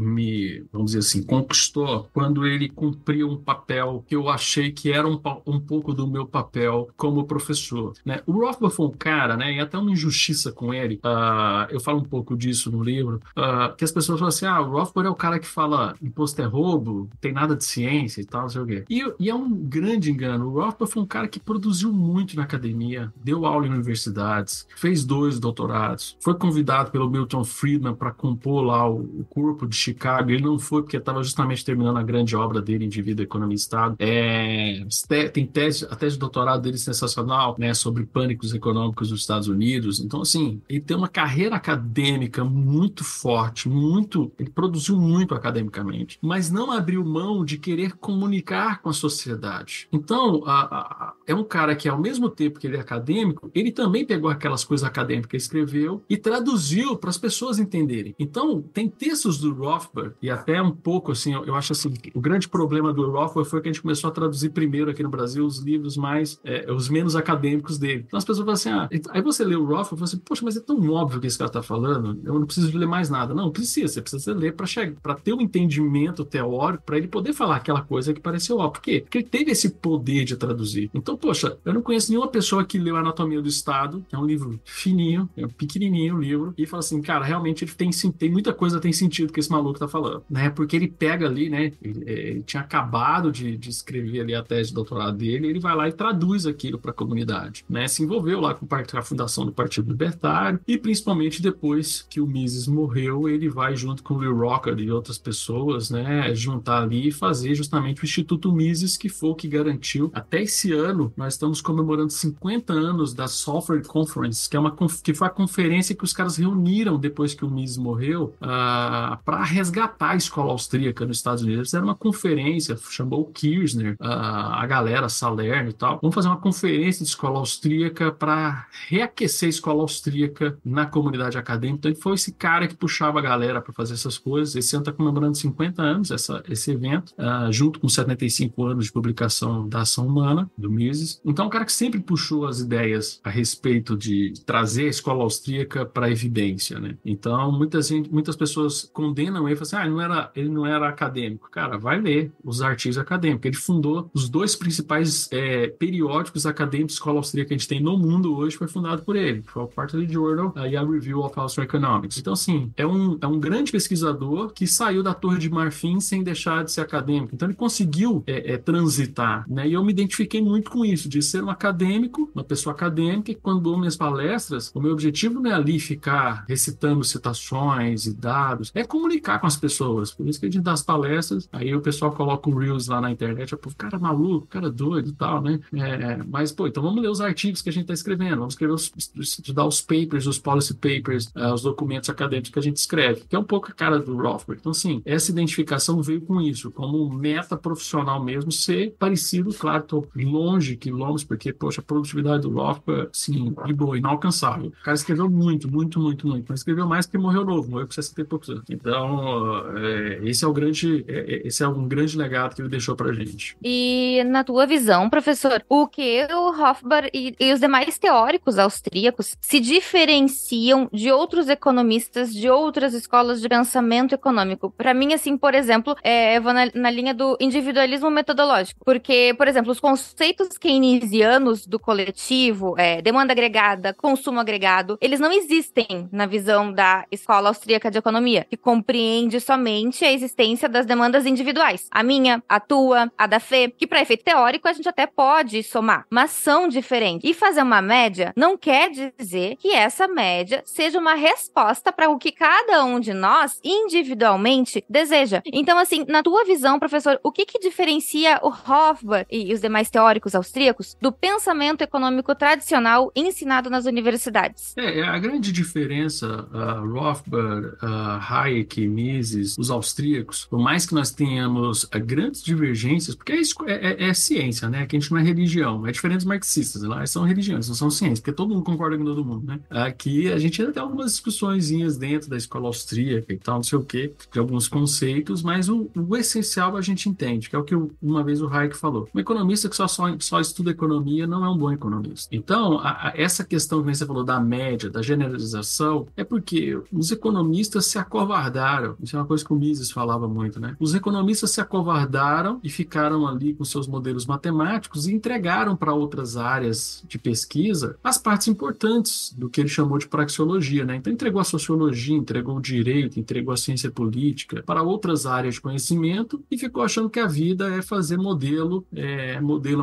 Speaker 3: vamos dizer assim, conquistou quando ele cumpriu um papel que eu achei que era um pouco do meu papel como professor, né? O Rothbard foi um cara, né? E até uma injustiça com ele, eu falo um pouco disso no livro, que as pessoas falam assim, o Rothbard é o cara que fala imposto é roubo, não tem nada de ciência e tal, não sei o quê. E é um grande engano. O Rothbard foi um cara que produziu muito na academia, deu aula em universidades, fez 2 doutorados, foi convidado pelo Milton Friedman para compor lá o corpo de Chicago. Ele não foi porque estava justamente terminando a grande obra dele, Indivíduo, Economia e Estado. Tem a tese de doutorado dele sensacional, né, sobre pânicos econômicos nos Estados Unidos. Então, assim, ele tem uma carreira acadêmica muito forte, ele produziu muito academicamente, mas não abriu mão de querer comunicar com a sociedade. Então, é um cara que, ao mesmo tempo que ele é acadêmico, ele também pegou aquelas coisas acadêmicas que escreveu e traduziu para as pessoas entenderem. Então, tem textos do Rothbard, e até um pouco, assim, eu acho assim, o grande problema do Rothbard foi que a gente começou a traduzir primeiro aqui no Brasil os livros os menos acadêmicos dele. Então as pessoas falam assim, aí você lê o Rothbard e fala assim, poxa, mas é tão óbvio o que esse cara está falando, eu não preciso ler mais nada. Não, você precisa ler para ter um entendimento teórico, para ele poder falar aquela coisa que pareceu óbvio. Por quê? Porque ele teve esse poder de traduzir. Então, poxa, eu não conheço nenhuma pessoa que leu Anatomia do Estado, que é um livro fininho, é um pequenininho o livro, e fala assim, cara, realmente ele tem muita coisa tem sentido que esse maluco tá falando, né? Porque ele pega ali, né? Ele tinha acabado de escrever ali a tese de doutorado dele, ele vai lá e traduz aquilo para a comunidade, né? Se envolveu lá com a fundação do Partido Libertário e principalmente depois que o Mises morreu, ele vai junto com o Will Rocker e outras pessoas, né? Juntar ali e fazer justamente o Instituto Mises, que foi o que garantiu. Até esse ano, nós estamos comemorando 50 anos da Software Conference, que foi a conferência que os caras reuniram depois que o Mises morreu para resgatar a escola austríaca nos Estados Unidos. Eles fizeram uma conferência, chamou o Kirchner, a galera, Salerno e tal. Vamos fazer uma conferência de escola austríaca para reaquecer a escola austríaca na comunidade acadêmica. Então, ele foi esse cara que puxava a galera para fazer essas coisas. Esse ano está comemorando 50 anos esse evento, junto com 75 anos de publicação da Ação Humana, do Mises. Então, é um cara que sempre puxou as ideias a respeito de trazer a escola austríaca para a evidência, né? Então, muitas pessoas condenam ele e falam assim, ele não era acadêmico. Cara, vai ler os artigos acadêmicos. Ele fundou os 2 principais periódicos acadêmicos de escola austríaca que a gente tem no mundo hoje, foi fundado por ele. Foi o Quarterly Journal e a Review of Austrian Economics. Então, assim, é um grande pesquisador que saiu da Torre de Marfim sem deixar de ser acadêmico. Então, ele conseguiu transitar, né? E eu me identifiquei muito com isso, de ser um acadêmico, uma pessoa acadêmica, e quando dou minhas palestras, o meu objetivo não é ali ficar recitando citações e dados, é comunicar com as pessoas. Por isso que a gente dá as palestras, aí o pessoal coloca o Reels lá na internet, cara maluco, cara doido e tal, né? Mas, então vamos ler os artigos que a gente está escrevendo, vamos estudar os papers, os policy papers, os documentos acadêmicos que a gente escreve, que é um pouco a cara do Rothbard. Então, sim, essa identificação veio com isso, como meta profissional mesmo, ser parecido, claro, estou longe, quilômetros, porque, poxa, a produtividade do Rothbard, sim, de boa, inalcançável. O cara escreveu muito, mas escreveu mais porque morreu novo, morreu com 60 e poucos anos. Então, esse é um grande legado que ele deixou pra gente.
Speaker 2: E na tua visão, professor, o que o Rothbard e os demais teóricos austríacos se diferenciam de outros economistas de outras escolas de pensamento econômico? Para mim, assim, por exemplo, eu vou na linha do individualismo metodológico, porque, por exemplo, os conceitos keynesianos do coletivo, demanda agregada, consumo agregado, eles não existem na visão da escola austríaca de economia, que compreende somente a existência das demandas individuais. A minha, a tua, a da Fê, que para efeito teórico a gente até pode somar, mas são diferentes. E fazer uma média, não quer dizer que essa média seja uma resposta para o que cada um de nós individualmente deseja. Então, assim, na tua visão, professor, o que diferencia o Rothbard e os demais teóricos austríacos do pensamento econômico tradicional ensinado nas universidades?
Speaker 3: A grande diferença, Rothbard, Hayek, Mises, os austríacos, por mais que nós tenhamos grandes divergências, porque é ciência, né? Que a gente não é religião, é diferente dos marxistas, lá são religiões, não são ciência, porque todo mundo concorda com todo mundo, né? Aqui a gente ainda tem algumas discussõezinhas dentro da escola austríaca e tal, não sei o quê, de alguns conceitos, mas o essencial a gente entende, que é o que uma vez o Hayek falou. Um economista que só estuda economia não é um bom economista. Então, essa questão que você falou da média, da generalização, é porque os economistas se acovardaram. Isso é uma coisa que o Mises falava muito, né? Os economistas se acovardaram e ficaram ali com seus modelos matemáticos e entregaram para outras áreas de pesquisa as partes importantes do que ele chamou de praxeologia, né? Então, entregou a sociologia, entregou o direito, entregou a ciência política para outras áreas de conhecimento e ficou achando que a vida é fazer modelo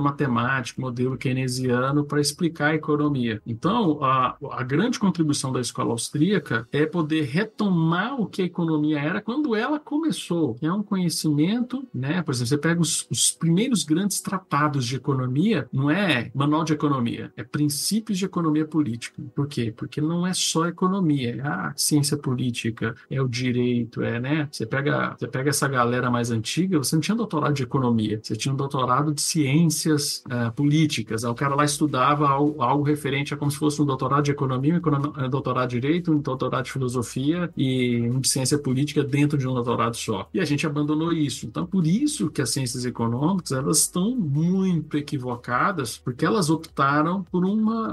Speaker 3: matemático, modelo keynesiano para explicar a economia. Então, a grande contribuição da escola austríaca é poder retomar o que a economia era quando ela começou. É um conhecimento, né? Por exemplo, você pega os primeiros grandes tratados de economia, não é manual de economia, é princípios de economia política. Por quê? Porque não é só economia, é a ciência política, é o direito, né? Você pega essa galera mais antiga, você não tinha doutorado de economia, você tinha um doutorado de ciências políticas. O cara lá estudava algo referente a como se fosse um doutorado de economia, um doutorado de direito, um doutorado de filosofia e um de ciência política dentro de um doutorado só. E a gente abandonou isso. Então, por isso que as ciências econômicas, elas estão muito equivocadas, porque elas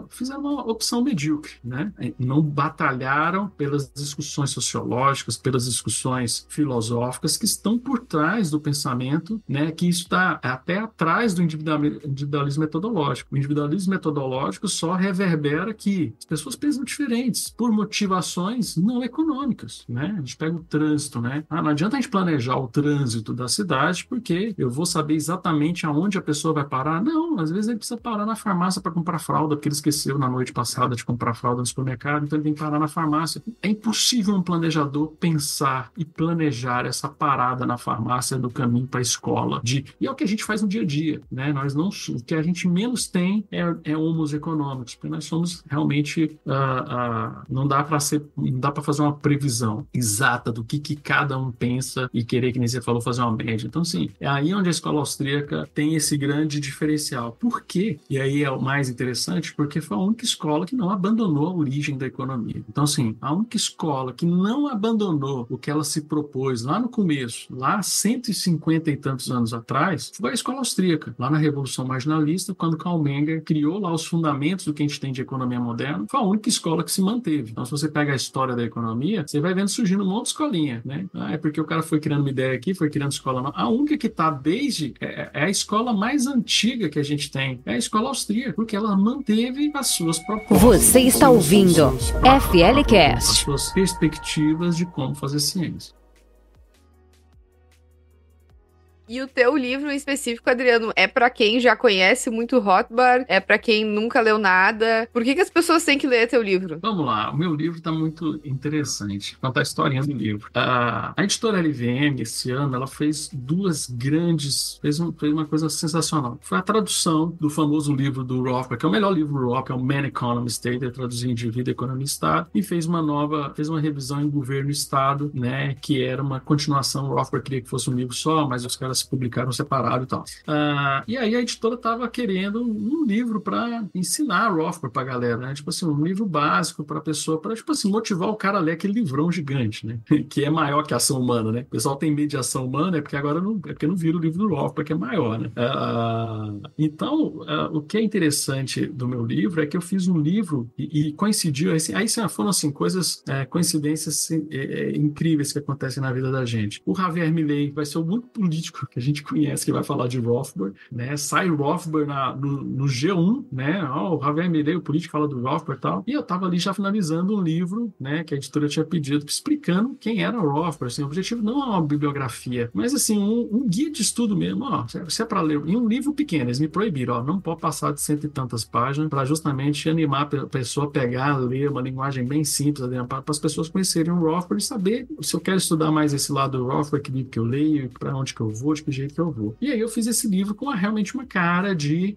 Speaker 3: fizeram uma opção medíocre, né? Não batalharam pelas discussões sociológicas, pelas discussões filosóficas que estão por trás do pensamento, né? Que isso está até atrás do individualismo metodológico. O individualismo metodológico só reverbera que as pessoas pensam diferentes por motivações não econômicas, né? A gente pega o trânsito, né? Não adianta a gente planejar o trânsito da cidade porque eu vou saber exatamente aonde a pessoa vai parar. Não, às vezes ele precisa parar na farmácia para comprar fralda porque ele esqueceu na noite passada de comprar fralda no supermercado, então ele tem que parar na farmácia. É impossível um planejador pensar e planejar essa parada na farmácia do caminho para a escola. E é o que a gente faz no dia a dia, né? O que a gente menos tem é homos econômicos, porque nós somos realmente não dá para fazer uma previsão exata do que cada um pensa e querer, que nem você falou, fazer uma média. Então, sim, é aí onde a escola austríaca tem esse grande diferencial. Por quê? E aí é o mais interessante, porque foi a única escola que não abandonou a origem da economia. Então, sim, a única escola que não abandonou o que ela se propôs lá no começo, lá 150 e tantos anos atrás, foi a escola austríaca. Lá na Revolução Marginalista, quando Karl Menger criou lá os fundamentos do que a gente tem de economia moderna, foi a única escola que se manteve. Então, se você pega a história da economia, você vai vendo surgindo um monte de escolinha, né? É porque o cara foi criando uma ideia aqui, foi criando escola nova. A única que está é a escola mais antiga que a gente tem, é a escola austríaca, porque ela manteve as suas propostas.
Speaker 4: Você está ouvindo FLCast.
Speaker 3: As suas perspectivas de como fazer ciência.
Speaker 1: E o teu livro em específico, Adriano, é pra quem já conhece muito Rothbard? É pra quem nunca leu nada? Por que as pessoas têm que ler teu livro?
Speaker 3: Vamos lá, o meu livro tá muito interessante. Contar a historinha do livro. A editora LVM, esse ano, ela fez fez uma coisa sensacional. Foi a tradução do famoso livro do Rothbard, que é o melhor livro do Rothbard, é o Man Economy State, ele traduziu Indivíduo, Economia e Estado, e fez uma revisão em Governo e Estado, né, que era uma continuação. O Rothbard queria que fosse um livro só, mas os caras se publicaram separado e tal. E aí a editora estava querendo um livro para ensinar Rothbard para a galera, né? Tipo assim, um livro básico para a pessoa, para tipo assim, motivar o cara a ler aquele livrão gigante, né? Que é maior que a Ação Humana, né? O pessoal tem medo de Ação Humana, porque agora não vira o livro do Rothbard, que é maior, né? Então, o que é interessante do meu livro é que eu fiz um livro e coincidiu, aí foram assim, coincidências incríveis que acontecem na vida da gente. O Javier Milei vai ser o único político que a gente conhece que vai falar de Rothbard, né? Sai Rothbard no G1, né? O Javier Milei, o político, fala do Rothbard e tal. E eu estava ali já finalizando um livro, né? Que a editora tinha pedido, explicando quem era o Rothbard. Assim, o objetivo não é uma bibliografia, mas assim, um guia de estudo mesmo. Ó, se é para ler em um livro pequeno, eles me proibiram, ó, não pode passar de 100 e tantas páginas, para justamente animar a pessoa a pegar, ler uma linguagem bem simples, para as pessoas conhecerem o Rothbard e saber se eu quero estudar mais esse lado do Rothbard, que livro que eu leio, para onde que eu vou, de que jeito que eu vou. E aí eu fiz esse livro com realmente uma cara de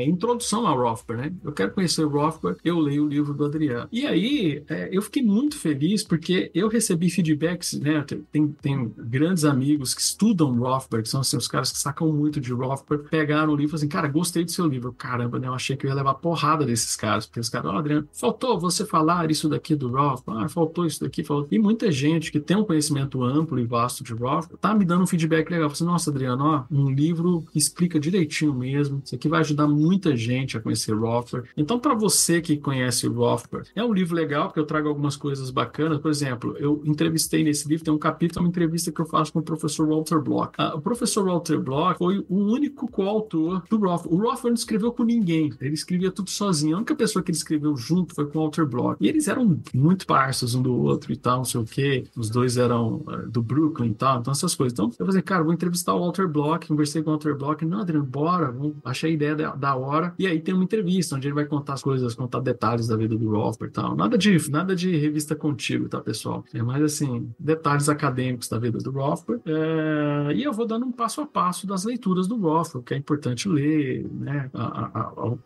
Speaker 3: introdução ao Rothbard, né? Eu quero conhecer o Rothbard, eu leio o livro do Adriano. E aí eu fiquei muito feliz porque eu recebi feedbacks, né? Tem grandes amigos que estudam Rothbard, que são assim, os caras que sacam muito de Rothbard, pegaram o livro e falaram assim, cara, gostei do seu livro. Caramba, né? Eu achei que eu ia levar porrada desses caras, porque os caras, Adriano, faltou você falar isso daqui do Rothbard, faltou isso daqui, faltou. E muita gente que tem um conhecimento amplo e vasto de Rothbard tá me dando um feedback legal. Falei assim, nossa, Adriano, ó, um livro que explica direitinho mesmo, isso aqui vai ajudar muita gente a conhecer Rothbard. Então, para você que conhece o Rothbard, é um livro legal, porque eu trago algumas coisas bacanas. Por exemplo, eu entrevistei nesse livro, tem um capítulo, uma entrevista que eu faço com o professor Walter Block. O professor Walter Block foi o único coautor do Rothbard. O Rothbard não escreveu com ninguém, ele escrevia tudo sozinho. A única pessoa que ele escreveu junto foi com o Walter Block. E eles eram muito parços um do outro e tal, não sei o quê. Os dois eram do Brooklyn e tal, então essas coisas. Então, eu falei, cara, vou entrevistar o Walter Block, conversei com o Walter Block, não, Adriano, bora, achei a ideia da hora. E aí tem uma entrevista onde ele vai contar as coisas, contar detalhes da vida do Rothbard e tal. Nada de revista contigo, tá, pessoal? É mais assim, detalhes acadêmicos da vida do Rothbard. E eu vou dando um passo a passo das leituras do Rothbard, que é importante ler, né?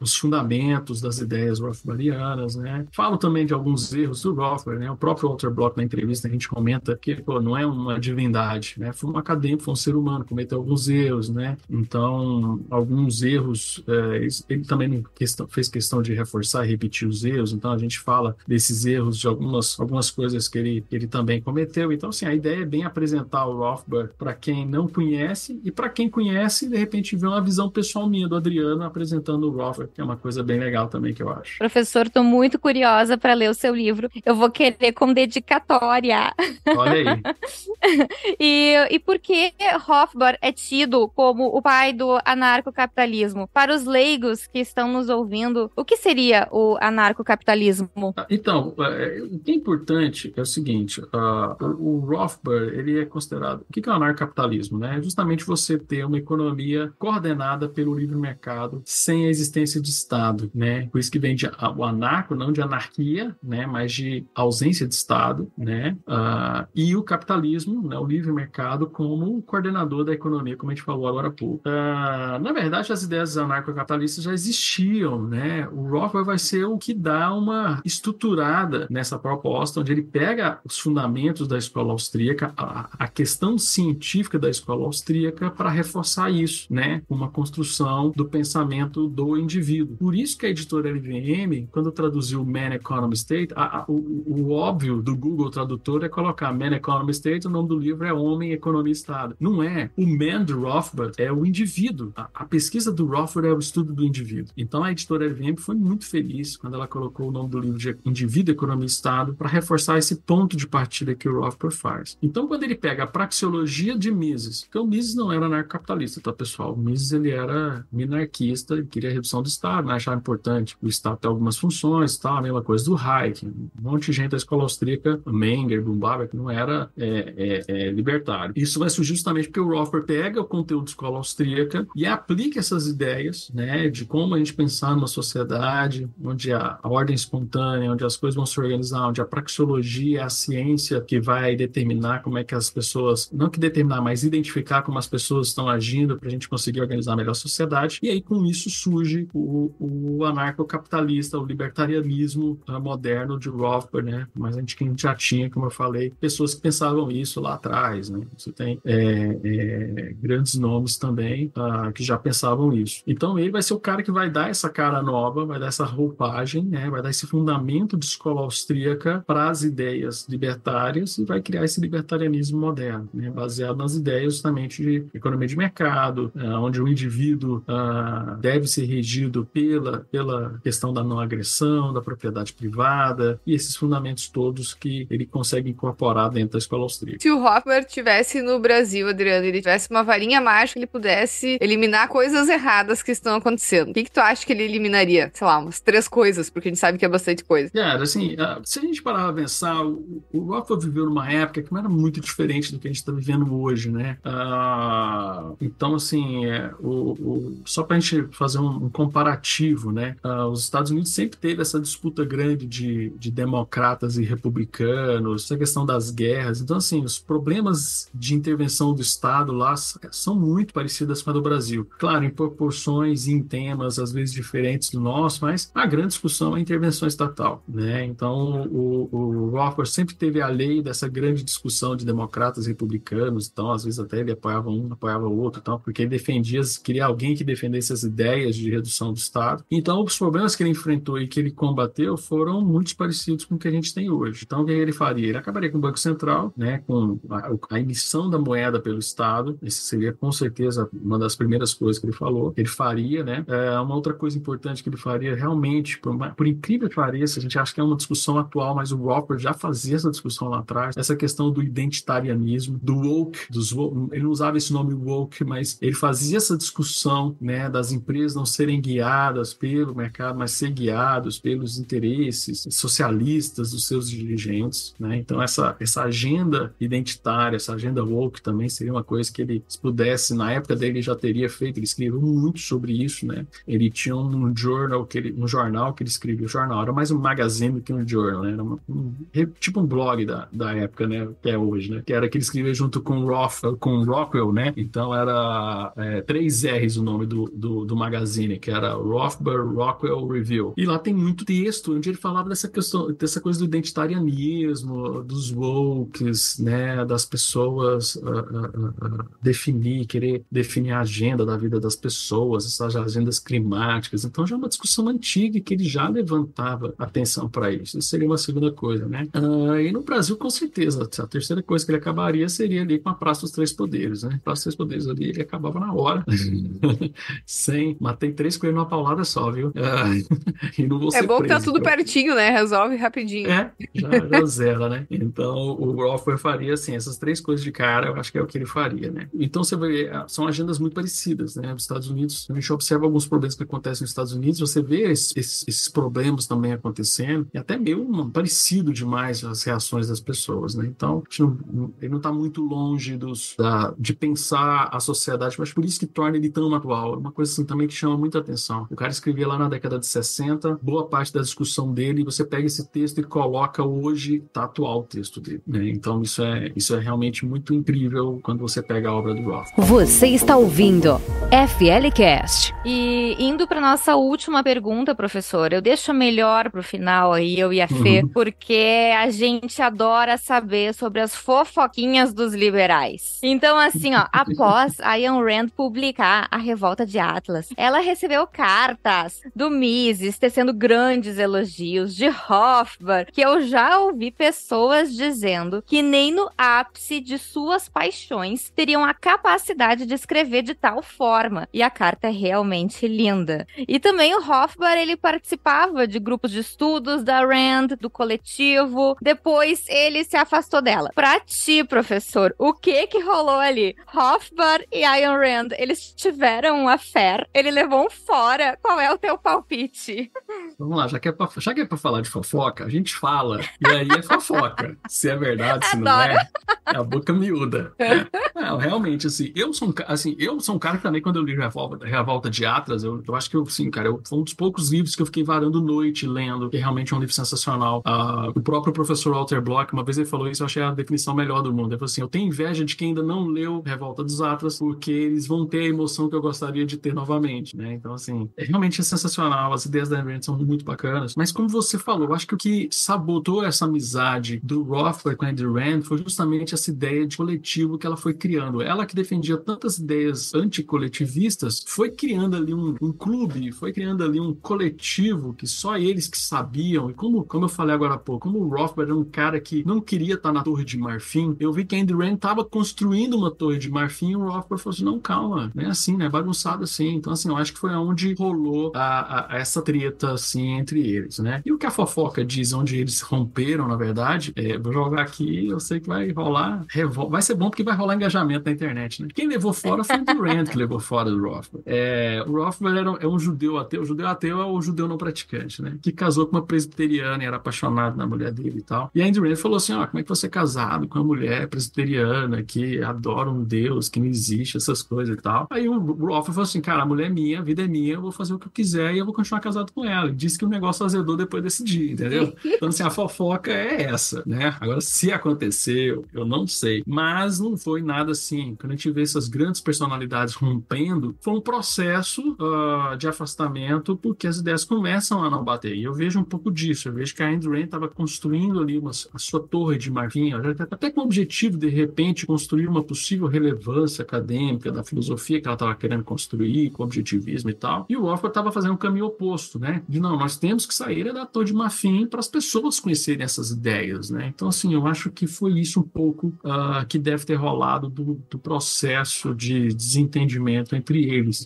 Speaker 3: Os fundamentos das ideias rothbardianas, né? Falo também de alguns erros do Rothbard, né? O próprio Walter Block, na entrevista, a gente comenta que, pô, não é uma divindade, né? Foi um acadêmico, foi um ser humano, cometeu alguns erros, né? Então, alguns erros, ele também fez questão de reforçar e repetir os erros, então a gente fala desses erros, de algumas coisas que ele também cometeu. Então, assim, a ideia é bem apresentar o Rothbard para quem não conhece e para quem conhece, de repente, ver uma visão pessoal minha do Adriano apresentando o Rothbard, que é uma coisa bem legal também, que eu acho.
Speaker 2: Professor, tô muito curiosa para ler o seu livro. Eu vou querer com dedicatória.
Speaker 3: Olha aí.
Speaker 2: E por que Rothbard é tido como o pai do anarcocapitalismo? Para os leigos que estão nos ouvindo, o que seria o anarcocapitalismo?
Speaker 3: Então, o que é importante é o seguinte, o Rothbard, ele é considerado... O que é o anarcocapitalismo, né? É justamente você ter uma economia coordenada pelo livre mercado sem a existência de Estado, né? Por isso que vem o anarco, não de anarquia, né? Mas de ausência de Estado, né? E o capitalismo, né? O livre mercado como coordenador da economia, como a gente falou agora há pouco. Na verdade, as ideias anarcocapitalistas já existiam, né? O Rothbard vai ser o que dá uma estruturada nessa proposta, onde ele pega os fundamentos da escola austríaca, a questão científica da escola austríaca, para reforçar isso, né? Uma construção do pensamento do indivíduo. Por isso que a editora LVM, quando traduziu Man, Economy, State, o óbvio do Google Tradutor é colocar Man, Economy, State, o nome do livro é Homem, Economia e Estado. Não é. O Man do Rothbard é o indivíduo. A pesquisa do Rothbard é o estudo do indivíduo. Então a editora LVM foi muito feliz quando ela colocou o nome do livro de Indivíduo, Economia e Estado para reforçar esse ponto de partida que o Rothbard faz. Então, quando ele pega a praxeologia de Mises, porque o Mises não era anarcocapitalista, tá, pessoal? O Mises, ele era minarquista, ele queria a redução do Estado, né? Achava importante o Estado ter algumas funções, tá? A mesma coisa do Hayek, um monte de gente da escola austríaca, Menger, Bumbacher, que não era libertário. Isso vai surgir justamente porque o Rothbard pega o conteúdo da escola austríaca e aplica essas ideias, né? De como a gente pensar numa sociedade onde a ordem espontânea, onde as coisas vão se organizar, onde a praxeologia é a ciência que vai determinar como é que as pessoas, não que determinar, mas identificar como as pessoas estão agindo para a gente conseguir organizar melhor a sociedade. E aí, com isso, surge o anarcocapitalista, o libertarianismo moderno de Rothbard, né? Mas a gente já tinha, como eu falei, pessoas que pensavam isso lá atrás, né? Você tem grandes nomes também que já pensavam isso. Então, ele vai ser o cara que vai dar essa cara nova, vai dar essa roupagem, né? Vai dar esse fundamento de escola austríaca para as ideias libertárias e vai criar esse libertarianismo moderno, né? Baseado nas ideias justamente de economia de mercado, onde o indivíduo deve ser regido pela questão da não agressão, da propriedade privada e esses fundamentos todos que ele consegue incorporar dentro da escola austríaca.
Speaker 1: Se o Rothbard tivesse no Brasil, Adriano, ele tivesse uma varinha mágica, ele pudesse eliminar coisas erradas que estão acontecendo. O que tu acha que ele eliminaria? Sei lá, umas 3 coisas, porque a gente sabe que é bastante coisa.
Speaker 3: Cara, assim, se a gente parar pra pensar, o Rothbard viveu numa época que não era muito diferente do que a gente está vivendo hoje, né? Então, assim, só pra gente fazer um comparativo, né? Os Estados Unidos sempre teve essa disputa grande de democratas e republicanos, essa questão das guerras. Então, assim, os problemas de intervenção do Estado lá são muito parecidas com a do Brasil. Claro, em proporções e em temas, às vezes, diferentes do nosso, mas a grande discussão é a intervenção estatal, né? Então, o Rothbard sempre teve a lei dessa grande discussão de democratas e republicanos, então, às vezes, até ele apoiava um, apoiava o outro, então, porque ele queria alguém que defendesse as ideias de redução do Estado. Então, os problemas que ele enfrentou e que ele combateu foram muito parecidos com o que a gente tem hoje. Então, o que ele faria? Ele acabaria com o Banco Central, né, com a emissão da moeda pelo Estado. Isso seria, com certeza, uma das primeiras coisas que ele falou. Ele faria, né? Uma outra coisa importante que ele faria, realmente, por incrível que pareça, a gente acha que é uma discussão atual, mas o Rothbard já fazia essa discussão lá atrás, essa questão do identitarianismo, do woke, ele não usava esse nome woke, mas ele fazia essa discussão, né, das empresas não serem guiadas pelo mercado, mas ser guiados pelos interesses socialistas dos seus dirigentes, né? Então essa agenda identitária, essa agenda woke também seria uma coisa que ele, se pudesse, na época dele já teria feito. Ele escreveu muito sobre isso, né? Ele tinha um jornal que ele escrevia. O jornal era mais um magazine do que um jornal, né? Era tipo um blog da época, né? Que é hoje, né? Que era que ele escrevia junto com Rockwell, né? Então era 3 R's o nome do magazine, que era Rothbard Rockwell Review. E lá tem muito texto onde ele falava dessa questão, dessa coisa do identitarianismo, dos wokes, né? Das pessoas querer definir a agenda da vida das pessoas, essas agendas climáticas. Então já é uma discussão antiga que ele já levantava atenção para isso. Isso seria uma segunda coisa, né? E no Brasil, com certeza, a terceira coisa que ele acabaria seria ali com a Praça dos Três Poderes, né? Praça dos Três Poderes ali, ele acabava na hora. Matei 3 coelhos numa paulada só, viu? E não vou ser
Speaker 1: bom que tá
Speaker 3: preso,
Speaker 1: tudo
Speaker 3: então.
Speaker 1: pertinho, né? Resolve rapidinho.
Speaker 3: Já zera, né? Então, o Rothbard faria, assim, essas 3 coisas de cara, eu acho que é o que ele faria, né? Então, você vê, são agendas muito parecidas, né? Os Estados Unidos, a gente observa alguns problemas que acontecem nos Estados Unidos, você vê esses problemas também acontecendo, e até meio parecido demais as reações das pessoas, né? Então, ele não está muito longe de pensar a sociedade, mas por isso que torna ele tão atual. É uma coisa assim também que chama muita atenção. O cara escrevia lá na década de 60, boa parte da discussão dele, você pega esse texto e coloca hoje, tá atual o texto dele, né? Então, isso é realmente muito incrível quando você pega a obra do Rothbard.
Speaker 4: Você está ouvindo FLCast.
Speaker 2: E indo para nossa última pergunta, professor, eu deixo melhor pro final aí, eu e a Fê, porque a gente adora saber sobre as fofoquinhas dos liberais. Então, assim, ó, após a Ayn Rand publicar A Revolta de Atlas, ela recebeu cartas do Mises tecendo grandes elogios de Rothbard, que eu já ouvi pessoas dizendo que nem no ápice de suas paixões teriam a capacidade de escrever de tal forma. E a carta é realmente linda. E também o Rothbard, ele participava de grupos de estudos da Rand, do coletivo. Depois, ele se afastou dela. Pra ti, professor, o que rolou ali? Rothbard e Ayn Rand, eles tiveram um affair? Ele levou um fora? Qual é o teu palpite?
Speaker 3: Vamos lá, já que é pra falar de fofoca, a gente fala, e aí é fofoca. Se é verdade, se não é a boca miúda. Não, realmente, assim, eu sou um cara que também, quando eu li Revolta de Atlas, eu acho que foi um dos poucos livros que eu fiquei varando noite lendo, que realmente é um livro sensacional. O próprio professor Walter Block, uma vez ele falou isso, eu achei a definição melhor do mundo. Ele falou assim, eu tenho inveja de quem ainda não leu Revolta dos Atlas, porque eles vão ter a emoção que eu gostaria de ter novamente, né? Então, assim, realmente é sensacional, as ideias da Ayn Rand são muito bacanas, mas como você falou, eu acho que o que sabotou essa amizade do Rothbard com a Ayn Rand foi justamente essa ideia de coletivo que ela foi criando criando, ela que defendia tantas ideias anticoletivistas, foi criando ali um clube, foi criando ali um coletivo que só eles que sabiam. E como eu falei agora há pouco, como o Rothbard era um cara que não queria estar na Torre de Marfim, eu vi que a Ayn Rand estava construindo uma Torre de Marfim e o Rothbard falou assim, não, calma, não é assim, não é bagunçado assim. Então, assim, eu acho que foi onde rolou essa treta, assim, entre eles, né? E o que a fofoca diz, onde eles romperam, na verdade, vou jogar aqui, eu sei que vai rolar, vai ser bom porque vai rolar engajamento na internet, né? Quem levou fora foi o Rand que levou fora do Rothbard. O Rothbard é um judeu ateu, o judeu ateu é o judeu não praticante, né? Que casou com uma presbiteriana e era apaixonado na mulher dele e tal. E a Ayn Rand falou assim, como é que você é casado com uma mulher presbiteriana que adora um Deus, que não existe, essas coisas e tal. Aí o Rothbard falou assim, cara, a mulher é minha, a vida é minha, eu vou fazer o que eu quiser e eu vou continuar casado com ela. E disse que o negócio azedou depois desse dia, entendeu? Então, assim, a fofoca é essa, né? Agora, se aconteceu, eu não sei. Mas não foi nada assim. Quando a gente vê essas grandes personalidades rompendo, foi um processo de afastamento porque as ideias começam a não bater. E eu vejo um pouco disso. Eu vejo que a Ayn Rand estava construindo ali a sua torre de marfim, até com o objetivo, de repente, construir uma possível relevância acadêmica da filosofia que ela estava querendo construir, com objetivismo e tal. E o Rothbard estava fazendo um caminho oposto, né? De não, nós temos que sair da torre de marfim para as pessoas conhecerem essas ideias, né? Então, assim, eu acho que foi isso um pouco que deve ter rolado do processo de desentendimento entre eles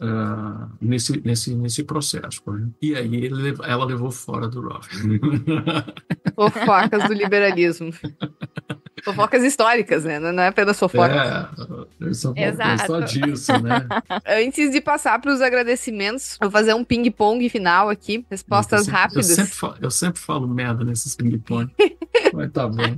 Speaker 3: nesse processo. Né? E aí ela levou fora do Rothbard.
Speaker 1: Fofocas do liberalismo. Fofocas históricas, né? Não é apenas fofocas.
Speaker 3: Só disso, né?
Speaker 1: Antes de passar para os agradecimentos, vou fazer um ping-pong final aqui. Respostas rápidas.
Speaker 3: Eu sempre falo merda nesses ping-pong. Mas tá bom.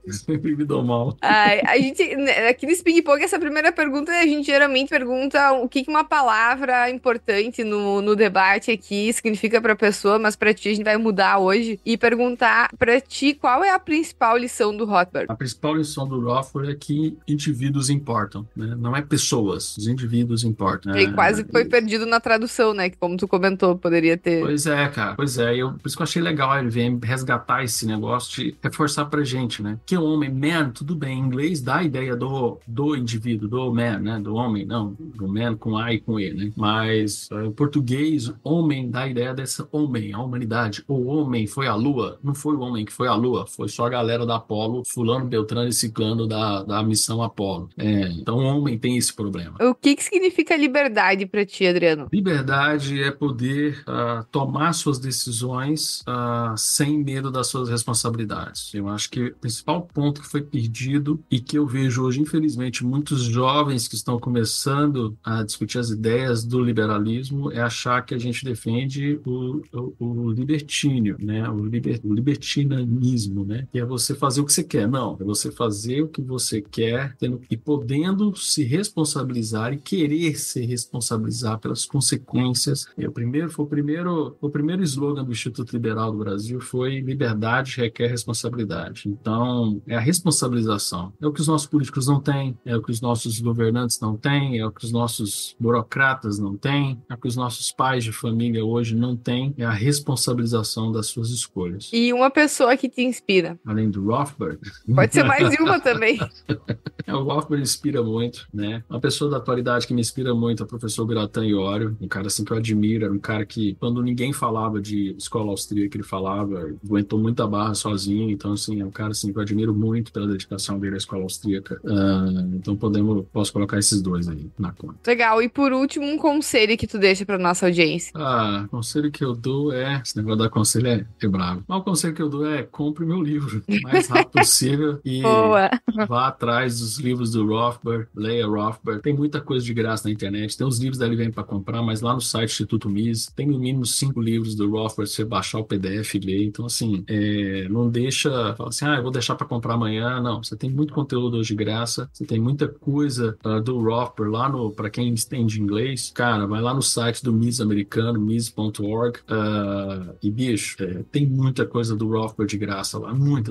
Speaker 3: Sempre me dou mal.
Speaker 1: A gente, aqui nesse ping-pong, essa primeira pergunta, a gente geralmente pergunta o que uma palavra importante no debate aqui significa para a pessoa, mas para ti a gente vai mudar hoje e perguntar para ti qual é a principal lição do Rothbard.
Speaker 3: A principal lição do Rothbard é que indivíduos importam, né? Não é pessoas, os indivíduos importam.
Speaker 1: E quase foi perdido na tradução, né? Que como tu comentou, poderia ter...
Speaker 3: Pois é, cara. Pois é. Por isso que eu achei legal ele vir resgatar esse negócio de reforçar pra gente, né? Que o homem, man, tudo bem. Em inglês dá a ideia do indivíduo, do man, né? Do homem, não. Do man com A e com E, né? Mas em português, homem dá a ideia dessa homem, a humanidade. O homem foi à lua. Não foi o homem que foi à lua. Foi só a galera da Apolo, fulano, beltrano e ciclano da missão Apolo. Então o homem tem esse problema.
Speaker 1: O que significa liberdade pra ti, Adriano?
Speaker 3: Liberdade é poder tomar suas decisões sem medo das suas responsabilidades. Eu acho que o principal ponto que foi perdido e que eu vejo hoje, infelizmente, muitos jovens que estão começando a discutir as ideias do liberalismo é achar que a gente defende o libertínio, né? O libertinanismo, né? Que é você fazer o que você quer. Não, é você fazer o que você quer e podendo se responsabilizar e querer se responsabilizar pelas consequências. O primeiro slogan do Instituto Liberal do Brasil foi liberdade requer responsabilidade. Então, é a responsabilização. É o que os nossos políticos não têm, é o que os nossos governantes não têm, é o que os nossos burocratas não têm, é o que os nossos pais de família hoje não têm, é a responsabilização das suas escolhas.
Speaker 1: E uma pessoa que te inspira?
Speaker 3: Além do Rothbard?
Speaker 1: Pode ser mais de uma também.
Speaker 3: O Rothbard inspira muito, né? Uma pessoa da atualidade que me inspira muito é o professor Biratan Iório, um cara assim que eu admiro, era um cara que, quando ninguém falava de escola austríaca, ele falava, aguentou muita barra sozinho, então assim, é um cara assim que eu admiro muito pela dedicação dele à escola austríaca. Então posso colocar esses dois aí na conta.
Speaker 1: Legal, e por último, um conselho que tu deixa pra nossa audiência.
Speaker 3: O conselho que eu dou esse negócio da conselho é bravo. Mas o conselho que eu dou é compre meu livro o mais rápido possível e vá atrás dos livros do Rothbard, leia Rothbard. Tem muita coisa de graça na internet, tem os livros da LVM para comprar, mas lá no site Instituto Mises tem no mínimo 5 livros do Rothbard, você baixar o PDF e ler. Então assim, não deixa, fala assim, eu vou deixar para comprar amanhã. Não, você tem muito conteúdo hoje de graça, você tem muita coisa do Rothbard lá para quem entende inglês, cara, vai lá no site do Mises americano, mises.org, e bicho, tem muita coisa do Rothbard de graça lá, muita.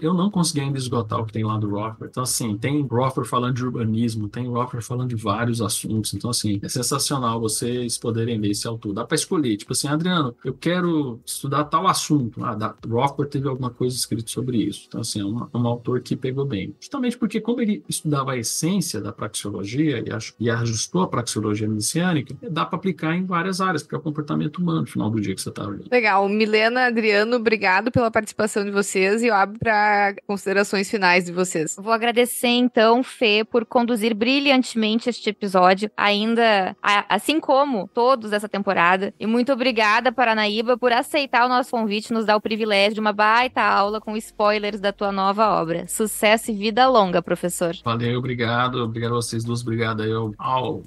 Speaker 3: Eu não consegui ainda esgotar o que tem lá do Rothbard. Rothbard. Então, assim, tem Rothbard falando de urbanismo, tem Rothbard falando de vários assuntos. Então, assim, é sensacional vocês poderem ler esse autor. Dá para escolher, tipo assim, Adriano, eu quero estudar tal assunto. Rothbard teve alguma coisa escrita sobre isso. Então, assim, é um autor que pegou bem. Justamente porque, como ele estudava a essência da praxeologia e ajustou a praxeologia messiânica, dá para aplicar em várias áreas, porque é o comportamento humano, no final do dia que você está vendo.
Speaker 1: Legal. Milena, Adriano, obrigado pela participação de vocês e eu abro para considerações finais de vocês.
Speaker 2: Vou agradecer, então, Fê, por conduzir brilhantemente este episódio, ainda assim como todos dessa temporada. E muito obrigada, Paranaíba, por aceitar o nosso convite e nos dar o privilégio de uma baita aula com spoilers da tua nova obra. Sucesso e vida longa, professor.
Speaker 3: Valeu, obrigado. Obrigado a vocês duas. Obrigado aí ao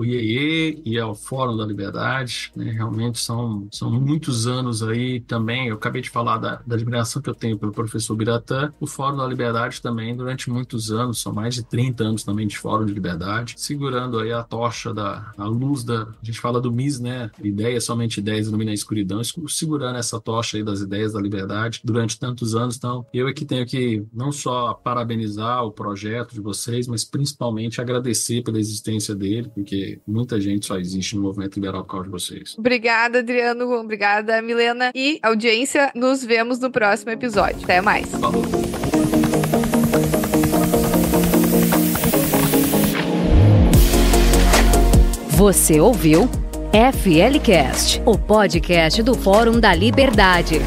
Speaker 3: IEE e ao Fórum da Liberdade. Né? Realmente são muitos anos aí também. Eu acabei de falar da admiração que eu tenho pelo professor Biratã. O Fórum da Liberdade também, durante muitos anos, são mais de 30 anos também de Fórum de Liberdade, segurando aí a tocha a luz a gente fala do MIS, né? Ideia, somente ideias ilumina a escuridão, segurando essa tocha aí das ideias da liberdade durante tantos anos. Então, eu é que tenho que não só parabenizar o projeto de vocês, mas principalmente agradecer pela existência dele, porque muita gente só existe no movimento liberal por causa de vocês.
Speaker 1: Obrigada, Adriano. Obrigada, Milena. E audiência, nos vemos no próximo episódio. Até mais.
Speaker 3: Falou.
Speaker 4: Você ouviu FLCast, o podcast do Fórum da Liberdade.